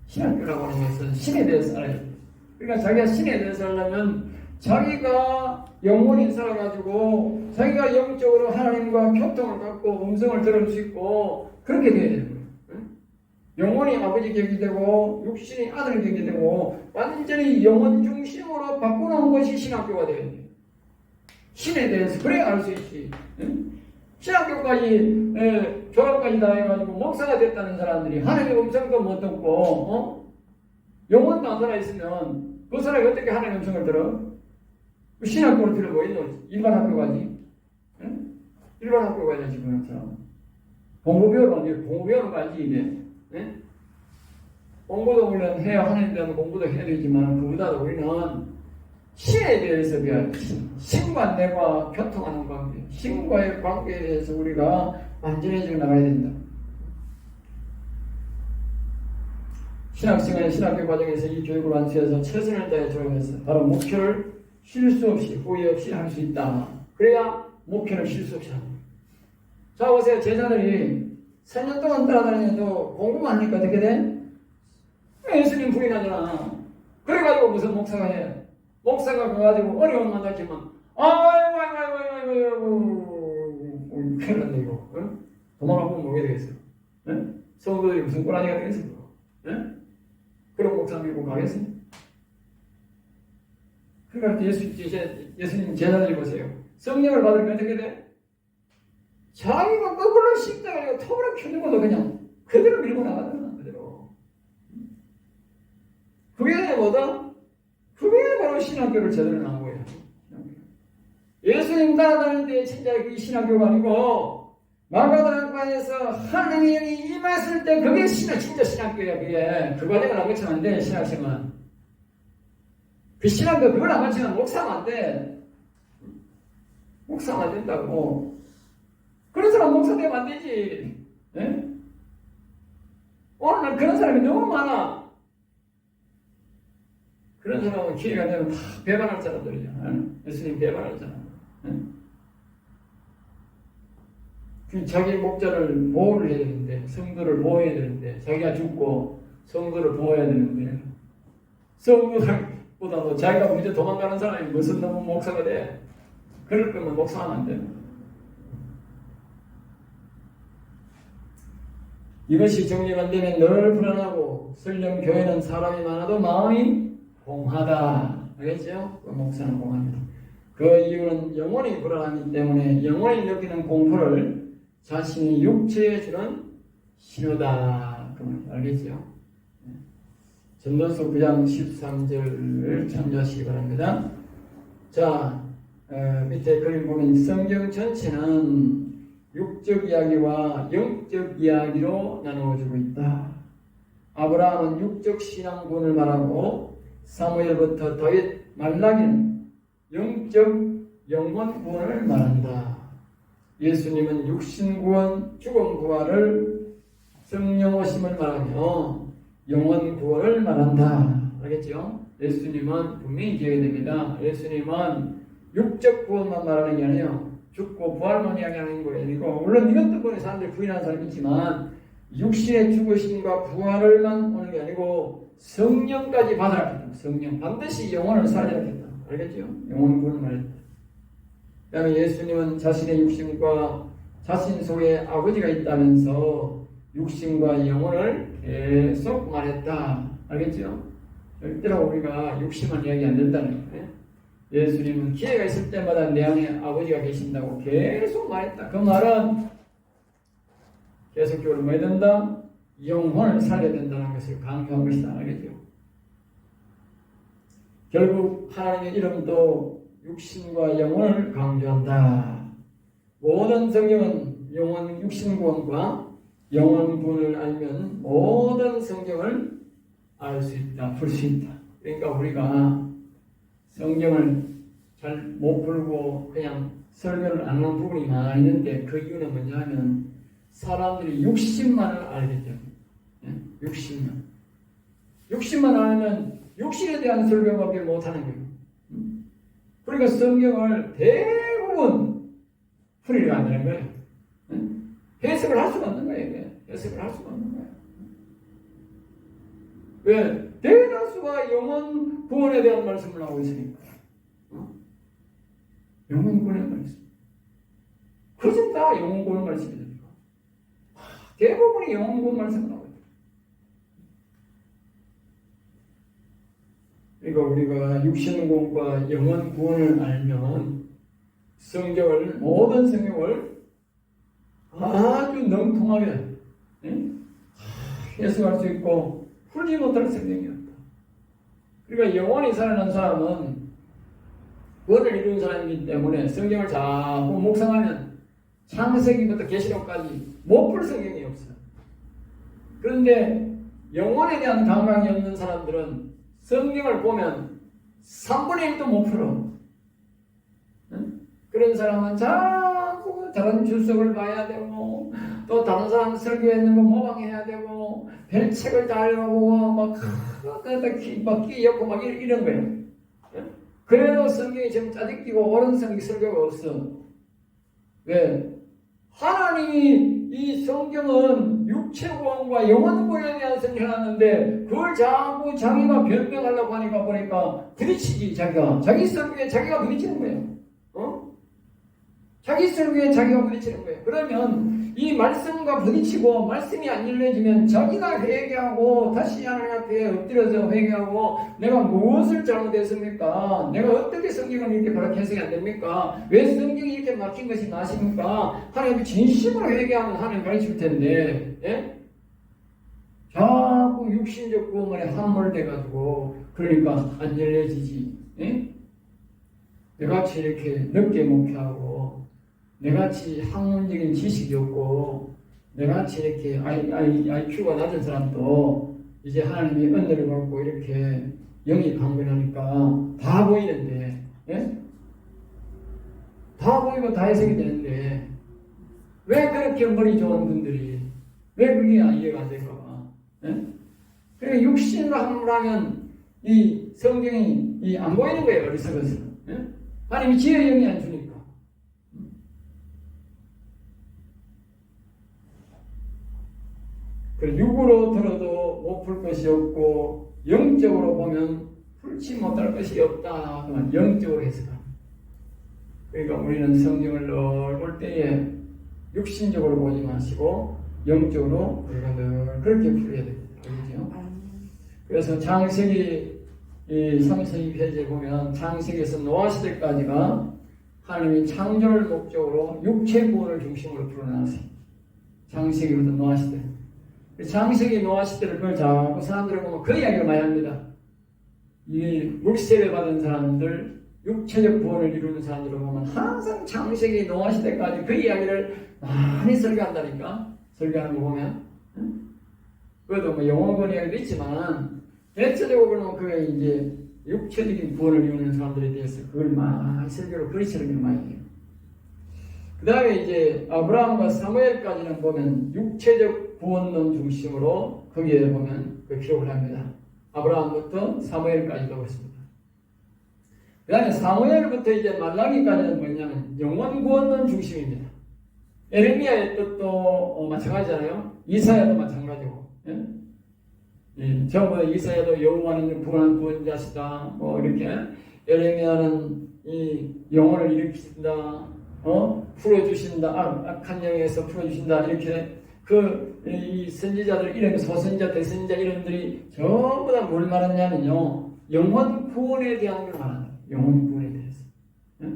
신학교라고 하는 것은 신에 대해서 알아야 돼. 그러니까 자기가 신에 대해서 알려면 자기가 영혼이 살아가지고 자기가 영적으로 하나님과 교통을 갖고 음성을 들을 수 있고 그렇게 돼야 되는 거예요. 영혼이 아버지 격이 되고 육신이 아들 격이 되고 완전히 영혼 중심으로 바꾸는 것이 신학교가 되어야 돼요. 신에 대해서 그래야 알 수 있지. 신학교까지 졸업까지 다 해가지고 목사가 됐다는 사람들이 하나님의 음성도 못 듣고 영혼도 안 살아있으면 그 사람이 어떻게 하나님의 음성을 들어? 신학교로 들어 뭐 있노? 일반 학교 가지? 일반 학교 가야지 그런 사람. 공부 배우러 가지 이게. 공부도 물론 해야 하나님에 대한 공부도 해야 되지만 그보다도 우리는 신에 대해서 배워야지. 신과 내가 교통하는 관계, 신과의 관계에 대해서 우리가 완전해져 나가야 된다. 신학생활 신학교 과정에서 이 교육을 완수해서 최선을 다해 조력해서 바로 목표를 실수 없이 후회 없이 할 수 있다. 그래야 목표를 실수 없이 하는 거예요. 자 보세요. 제자들이 3년 동안 따라다니면서 공부만 하니까 어떻게 돼? 예수님 부인하잖아. 그래가지고 무슨 목사가 해? 목사가 그래가지고 어려움 만났지만 아이고 큰일 났네 이거. 도망가면 뭐게 되겠어? 성도들이 무슨 꼬라지가 되겠어? 그런 목사 믿고 가겠어? 그러니까 예수님 제자들이 보세요. 성령을 받으면 어떻게 돼? 자기가 거꾸로 십자가지고 톱으로 켜주고도 그냥 그대로 밀고 나가잖아. 그대로. 그게 뭐다? 그게 바로 신학교를 제대로 나온 거예요. 예수님 따라다닐 때 진짜 이 신학교가 아니고 마가다락방에서 하나님의 영이 임했을 때 그게 진짜 신학교야. 그게 그 과정을 안 거치면 안 돼. 신학생은 그 신학교 그걸 안 거치면 목사가 안 돼. 목사가 안 된다고. 그런 사람 목사 되면 안 되지. 오늘날 그런 사람이 너무 많아. 그런 사람은 기회가 되면 다 배반할 사람들이야. 예수님 배반할 사람. 자기 목자를 보호를 해야 되는데, 성도를 보호해야 되는데, 자기가 죽고 성도를 보호해야 되는데, 성도보다도 자기가 먼저 도망가는 사람이 무슨 놈은 목사가 돼? 그럴 거면 목사하면 안 돼. 이것이 정리가 안 되면 늘 불안하고, 설령 교회는 사람이 많아도 마음이 공하다. 알겠죠? 그 목사는 공합니다. 그 이유는 영혼이 불안하기 때문에 영혼이 느끼는 공포를 자신이 육체에 주는 신호다. 그 말 알겠죠? 전도서 9장 13절을 참조하시기 바랍니다. 자, 밑에 그림 보면 성경 전체는 육적 이야기와 영적 이야기로 나누어지고 있다. 아브라함은 육적 신앙군을 말하고 사무엘부터 다윗, 말라기는 영적 영혼 구원을 말한다. 예수님은 육신 구원, 죽음 구원을 성령 오심을 말하며 영혼 구원을 말한다. 알겠죠? 예수님은 분명히 기억해야 됩니다. 예수님은 육적 구원만 말하는 게 아니에요. 죽고 부활만 이야기하는 거 아니고, 물론 이것 때문에 사람들이 부인하는 사람이 있지만 육신의 죽으심과 부활을만 오는 게 아니고 성령까지 받아야겠다. 성령 반드시 영혼을 살려야겠다. 알겠죠? 영혼 구원을 말했다. 그 다음에 예수님은 자신의 육신과 자신 속에 아버지가 있다면서 육신과 영혼을 계속 말했다. 알겠죠? 절대로 우리가 육신만 이야기 안 된다는 거예요. 예수님은 기회가 있을 때마다 내 안에 아버지가 계신다고 계속 말했다. 그 말은 계속적으로 뭐 해야 된다? 영혼을 살려야 된다는 것을 강조한 것이다. 알겠죠? 결국 하나님의 이름도 육신과 영혼을 강조한다. 모든 성경은 영혼, 육신 구원과 영혼 구원을 알면 모든 성경을 알 수 있다, 풀 수 있다. 그러니까 우리가 성경을 잘 못 풀고 그냥 설교를 안 하는 부분이 많아 있는데 그 이유는 뭐냐 하면 사람들이 육신만을 알기 때문에. 육신만. 육신만 알면 육신에 대한 설교밖에 못하는 거예요. 그러니까 성경을 대부분 풀이가 안 되는 거예요. 해석을 할 수가 없는 거예요. 해석을 할 수가 없는 거예요. 왜? 대다수가 영혼 구원에 대한 말씀을 하고 있으니까. 영혼 구원의 말씀. 그것은 다 영혼 구원 말씀이니까. 대부분이 영혼 구원 말씀을 하고 있다. 그러니까 우리가 육신 구원과 영혼 구원을 알면 성경을, 모든 성경을 아주 능통하게 해석할 수 있고 풀지 못할 성경이었다. 그러니까 영원히 살아난 사람은 구원을 이룬 사람이기 때문에 성경을 자꾸 묵상하면 창세기부터 계시록까지 못 풀 성경이 없어요. 그런데 영혼에 대한 감각이 없는 사람들은 성경을 보면 3분의 1도 못 풀어. 그런 사람은 자꾸 다른 주석을 봐야 되고 또 다른 사람 설교했는 거 모방해야 되고 별책을 다 읽어보고 막 끼였고 막 이런 거예요. 그래도 성경이 좀 짜증끼고 옳은 성경 설교가 없어. 왜? 하나님이 이 성경은 육체구원과 영혼구원에 대한 성경을 하는데 그걸 자꾸 자기가 변명하려고 하니까 보니까 부딪히지. 자기 설교에 자기가 부딪히는 거예요. 자기 설교에 자기가 부딪히는 거예요. 그러면 이 말씀과 부딪히고 말씀이 안 열려지면 자기가 회개하고 다시 하나님 앞에 엎드려서 회개하고 내가 무엇을 잘못했습니까? 내가 어떻게 성경을 이렇게 바르게 해석이 안 됩니까? 왜 성경이 이렇게 막힌 것이 나십니까? 하나님이 진심으로 회개하면 하나님 가르칠 텐데, 예? 자꾸 육신적 구원에 함몰돼가지고 그러니까 안 열려지지. 예? 내같이 이렇게 늦게 목회하고 내같이 학문적인 지식이 없고 내같이 이렇게 IQ가 낮은 사람도 이제 하나님의 은혜를 받고 이렇게 영이 강건하니까 다 보이는데, 예? 다 보이고 다 해석이 되는데 왜 그렇게 머리 좋은 분들이 왜 그게 이해가 안 될까 봐. 예? 그러니까 육신으로 함몰하면 이 성경이 안 보이는 거예요. 어리석어서. 예? 하나님이 지혜의 영이 안 주니까. 육으로 들어도 못 풀 것이 없고 영적으로 보면 풀지 못할 것이 없다. 그만 영적으로 해석합니다. 그러니까 우리는 성경을 늘 볼 때에 육신적으로 보지 마시고 영적으로 우리가 늘 그렇게 풀어야 됩니다. 그렇죠? 그래서 창세기 32페이지에 보면 창세기에서 노아시대까지가 하나님이 창조를 목적으로 육체 구원을 중심으로 풀어놨어요. 창세기부터 노아시대. 창세기 노아 시대를 그걸 자꾸 사람들을 보면 그 이야기를 많이 합니다. 이 물세례 받은 사람들, 육체적 구원을 이루는 사람들을 보면 항상 창세기 노아 시대까지 그 이야기를 많이 설교한다니까. 설교하는 거 보면. 그것도 뭐 영어권 이야기도 있지만 대체적으로는 그게 이제 육체적인 구원을 이루는 사람들에 대해서 그걸 많이 설교를 그리처럼 많이 해요. 그 다음에 이제 아브라함과 사무엘까지는 보면 육체적 구원론 중심으로 거기에 보면 그 기록을 합니다. 아브라함부터 사무엘까지도 그렇습니다. 그 다음에 사무엘부터 이제 말라기까지는 뭐냐면 영원 구원론 중심입니다. 에레미야의 뜻도 마찬가지잖아요. 이사야도 마찬가지고. 예? 예, 전부 다 이사야도 여호와는 구원한 구원자시다. 뭐 이렇게 에레미야는 이 영혼을 일으킨다. 풀어주신다. 악한 영에서 풀어주신다. 이렇게 이 선지자들 이름, 소선지자, 대선지자 이름들이 전부 다 뭘 말하냐면요. 영혼 구원에 대한 걸 말합니다. 영혼 구원에 대해서. 예?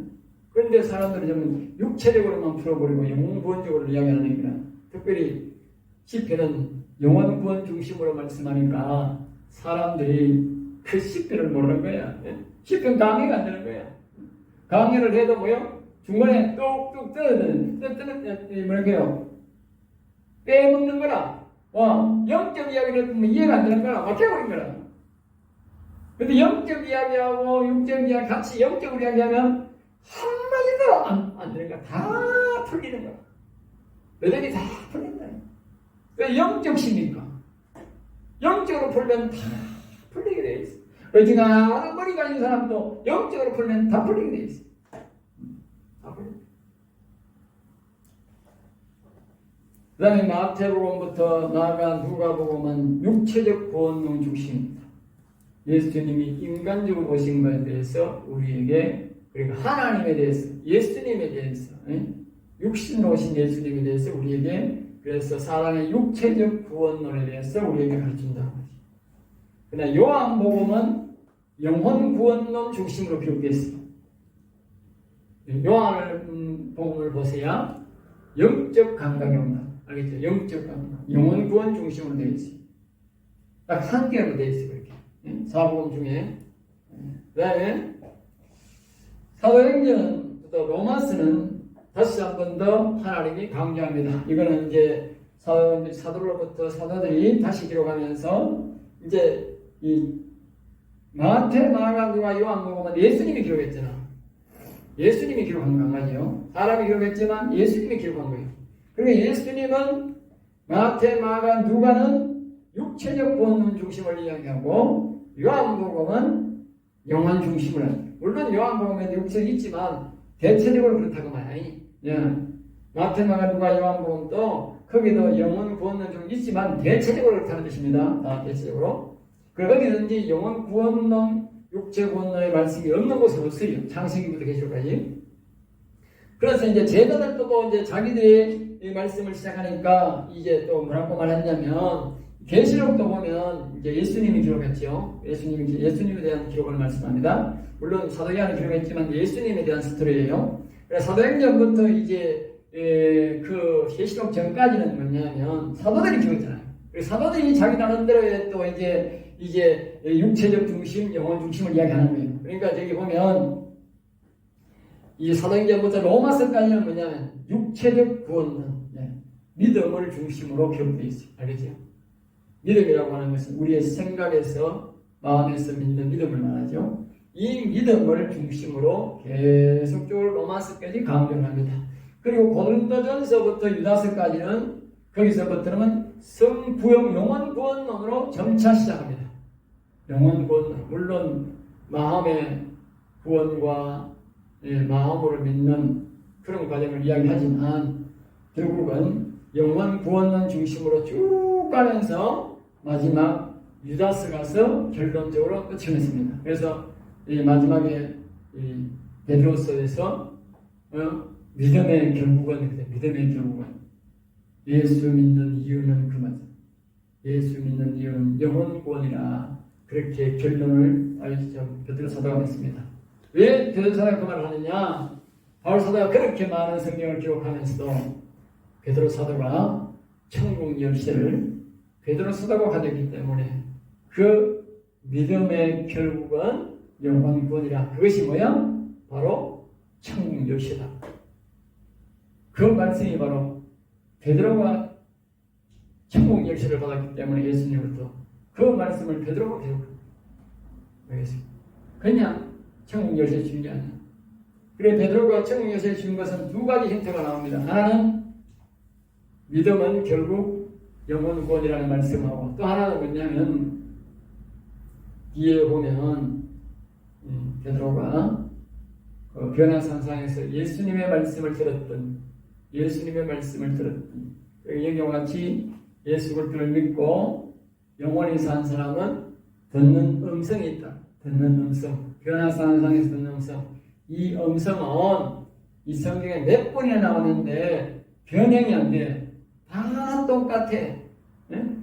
그런데 사람들이 전부 육체적으로만 풀어버리고 영혼 구원적으로 이야기하니까 특별히 시편은 영혼 구원 중심으로 말씀하니까 사람들이 그 시편을 모르는 거야. 예? 시편 강의가 안 되는 거야. 강의를 해도 뭐요? 중간에 뚝뚝 뜨는 뭐랄까요? 빼먹는 거라. 영적 이야기를 듣면 이해가 안 되는 거라. 막혀버린 거라. 근데 영적 이야기하고 육적 이야기 같이 영적으로 이야기하면 한마디도 안 되는 거야. 다 풀리는 거야. 너희들이 다 풀린다. 왜 영적심이니까. 영적으로 풀면 다 풀리게 돼 있어. 어지간한 머리가 있는 사람도 영적으로 풀면 다 풀리게 돼 있어. 그 다음에 마태복음부터 나아가 누가복음은 육체적 구원론 중심입니다. 예수님이 인간적으로 오신 것에 대해서 우리에게, 그리고 하나님에 대해서, 예수님에 대해서, 육신으로 오신 예수님에 대해서 우리에게, 그래서 사람의 육체적 구원론에 대해서 우리에게 가르친다는 거지. 그러나 요한복음은 영혼 구원론 중심으로 기록되어 있습니다. 요한복음을 보세요. 영적 감각이 온다. 알겠죠? 영적 감각. 영혼 구원 중심으로 되어 있어요. 딱 한 개로 되어 있어요. 그렇게. 사복음 중에. 그 다음에 사도행전, 또 로마서는 다시 한 번 더 하나님이 강조합니다. 이거는 이제 사도로부터 사도들이 다시 기록하면서 이제 이 마태, 마가, 누가, 요한복음은 예수님이 기록했잖아. 예수님이 기록한 거 아니죠. 사람이 기록했지만 예수님이 기록한 거예요. 그리고 예수님은 마태, 마가, 누가는 육체적 본능 중심을 이야기하고 요한복음은 영혼 중심을 합니다. 물론 요한복음에도 육체가 있지만 대체적으로 그렇다고 말해요. 예. 마태, 마가, 누가, 요한복음도 거기도 영혼 구원론 좀 있지만 대체적으로 그렇다는 뜻입니다. 다 대체적으로. 그리고 어디든지 영혼 구원론, 육체 구원론의 말씀이 없는 곳은 없어요. 창세기부터 계시록까지. 그래서 이제 제자들도 뭐 이제 자기들이 이 말씀을 시작하니까 이제 또 뭐라고 말했냐면 계시록도 보면 이제 예수님이 기록했죠. 예수님에 대한 기록을 말씀합니다. 물론 사도행전은 기록했지만 예수님에 대한 스토리예요. 그래서 사도행전부터 이제 그 계시록 전까지는 뭐냐면 사도들이 기록했잖아요. 그리고 사도들이 자기 나름대로의 또 이제 육체적 중심, 영혼 중심을 이야기하는 거예요. 그러니까 저기 보면 이 사도행전부터 로마서까지는 뭐냐면 육체적 구원론, 믿음을 중심으로 기록되어 있어요. 알겠죠? 믿음이라고 하는 것은 우리의 생각에서, 마음에서 믿는 믿음을 말하죠. 이 믿음을 중심으로 계속적으로 로마서까지 강조를 합니다. 그리고 고린도전서부터 유다서까지는 거기서부터는 성부형 영혼 구원론으로 점차 시작합니다. 영혼 구원론, 물론 마음의 구원과 마음으로 믿는 그런 과정을 이야기하지만 결국은 영혼 구원론 중심으로 쭉 가면서 마지막 유다서 가서 결론적으로 끝을 냈습니다. 그래서 이 마지막에 이 베드로서에서 믿음의 결국은 예수 믿는 이유는 그 맞아. 예수 믿는 이유는 영혼 구원이라 그렇게 결론을 베드로 사도가 냈습니다. 왜 베드로 사도가 그 말을 하느냐? 바울 사도가 그렇게 많은 성경을 기록하면서도 베드로 사도가 천국 열쇠를 베드로 수다고 가졌기 때문에 그 믿음의 결국은 영원 구원이라. 그것이 뭐야? 바로 천국 열쇠다. 그 말씀이 바로 베드로가 천국 열쇠를 받았기 때문에 예수님으로부터 그 말씀을 베드로가 배웠고 그냥 천국 열쇠 준 게 아니야. 그래 베드로가 천국 열쇠 준 것은 두 가지 형태가 나옵니다. 하나는 믿음은 결국 영원 구원이라는 말씀하고, 또 하나는 뭐냐면 뒤에 보면 베드로가 그 변화산상에서 예수님의 말씀을 들었던 여기와 같이 예수 그리스도를 믿고 영원히 산 사람은 듣는 음성이 있다. 듣는 음성, 변화산상에서 듣는 음성. 이 음성은 이 성경에 몇 번이나 나오는데 변형이 안 돼. 다 똑같아. 네?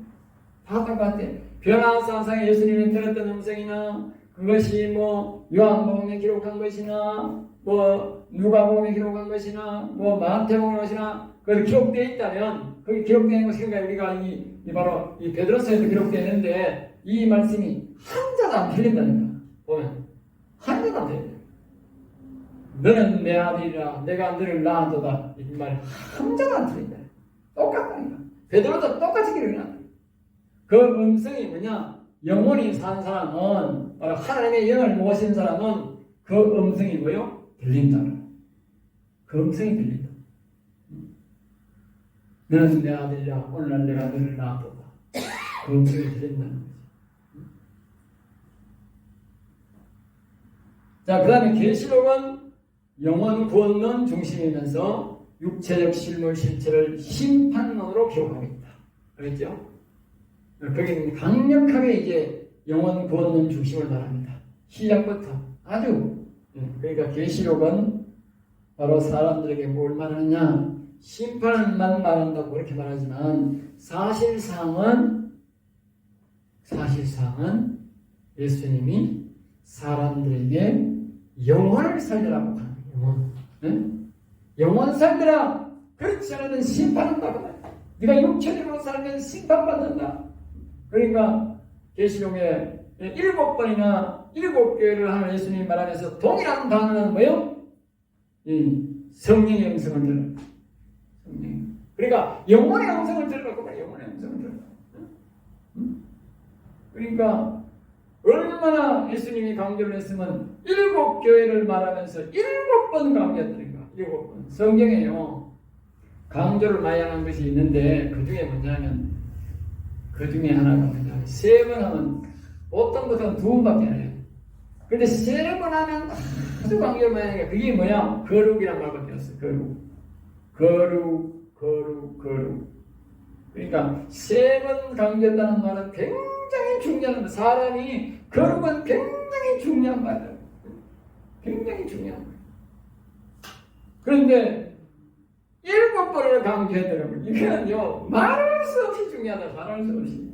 다 똑같아. 변화산상에 예수님이 들었던 음성이나 그것이 뭐 요한복음에 기록한 것이나 뭐 누가복음에 기록한 것이나 뭐 마태복음에 것이나 그것이 기록되어 있다면, 거기 기록되는 것이 그러니까 우리가 이 바로 이 베드로서에도 기록되어 있는데 이 말씀이 한자도 안 틀린다니까. 보면 한자도 안 틀린다. 너는 내 아들이라 내가 너를 낳았도다. 이 말 한자도 안 틀린다. 똑같다니까. 베드로도 똑같이 기록이 나. 그 음성이 뭐냐? 영원히 산 사람은 바로 하나님의 영을 모신 사람은 그 음성이 뭐요? 들린다. 그 음성이 들린다. 너는 내 아들이라 오늘날 내가 너를 낳았도다. 그 음성이 들린다는 거지. 자, 그 다음에 계시록은 영원 구원론 중심이면서 육체적 실물 실체를 심판론으로 기록하고 있다. 알겠죠? 거기는 강력하게 이제 영원 구원론 중심을 말합니다. 시작부터 아주. 그러니까 계시록은 바로 사람들에게 뭘 말하느냐? 심판만 말한다고 그렇게 말하지만 사실상은 예수님이 사람들에게 영원을 살리라고 하는 영원. 영원 살리라. 그렇지 않으면 심판한다고. 네가 육체적으로 살면 심판받는다. 그러니까 계시록에 7번이나 7교회를 하는 예수님이 말하면서 동일한 단어는 뭐예요? 성령의 음성을 들으라. 그러니까 영혼의 음성을 들으라고 말이야. 영혼의 음성을 들으라. 그러니까 얼마나 예수님이 강조를 했으면 7교회를 말하면서 7번 강조했다니까. 7번. 성경에요. 강조를 많이 하는 것이 있는데 그 중에 뭐냐면 그 중에 하나가 뭐냐면 3번 하면 어떤 것은 2번밖에 안 해요. 근데 3번 하면 아주 강조를 많이 하니까 그게 뭐야? 거룩이란 말밖에 없어. 거룩. 그러니까 3번 강조한다는 말은 굉장히 중요한 말. 사람이 거룩은 굉장히 중요한 말이에요. 굉장히 중요한 말. 그런데 7번을 강조하더라고요. 이거는요, 말할 수 없이 중요하다. 말할 수 없이.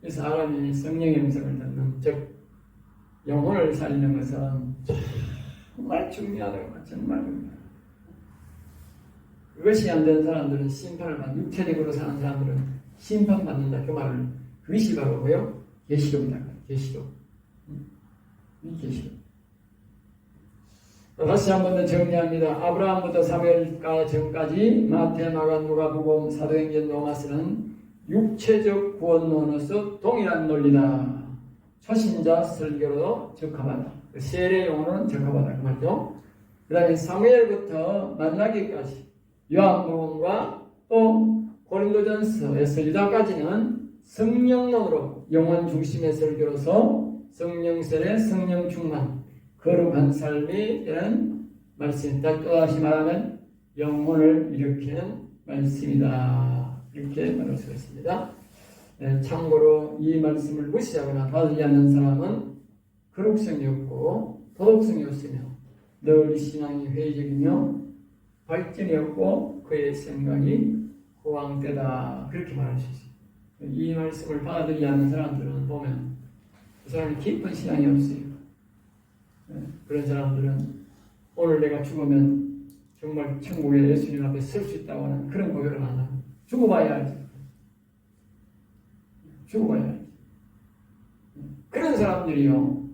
이 사람이 성령의 음성을 듣는, 즉 영혼을 살리는 것은 정말 중요하다고. 정말 중요하다. 그것이 안 되는 사람들은 심판을 받는, 육체적으로 사는 사람들은 심판받는다. 그 말을, 그것이 바로 뭐요? 계시록이다. 계시록. 이 계시록. 다시 한 번 더 정리합니다. 아브라함부터 사무엘가 전까지 마태, 마가, 누가복음, 사도행전, 로마서는 육체적 구원론으로서 동일한 논리다. 초신자 설교로 적합하다. 세례 용어는 적합하다. 그 말이죠. 그 다음에 사무엘부터 만나기까지 요한복음과 또 고린도전서에서 유다까지는 성령론으로 영원 중심의 설교로서 성령 세례, 성령 충만, 거룩한 삶이 되는 말씀이다. 또다시 말하면 영혼을 일으키는 말씀이다. 이렇게 말할 수가 있습니다. 참고로 이 말씀을 무시하거나 받지 않는 사람은 거룩성이 없고 도덕성이 없으며 늘 신앙이 회의적이며 발전이 없고 그의 생각이 호황되다. 그렇게 말할 수 있어요. 이 말씀을 받아들이지 않는 사람들은 보면 그 사람이 깊은 신앙이 없어요. 그런 사람들은 오늘 내가 죽으면 정말 천국에 예수님 앞에 설 수 있다고 하는 그런 고백을 안 하고 죽어봐야 알지. 죽어봐야 알지. 그런 사람들이요.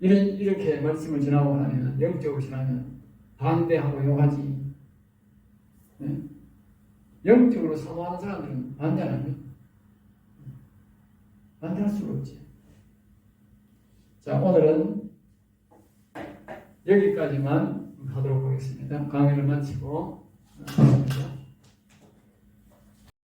이렇게 말씀을 전하고 하면, 영적으로 전하면 반대하고 욕하지. 네? 영적으로 사모하는 사람들은 반대 안 합니다. 반대할 수가 없지. 자, 오늘은 여기까지만 하도록 하겠습니다. 강의를 마치고.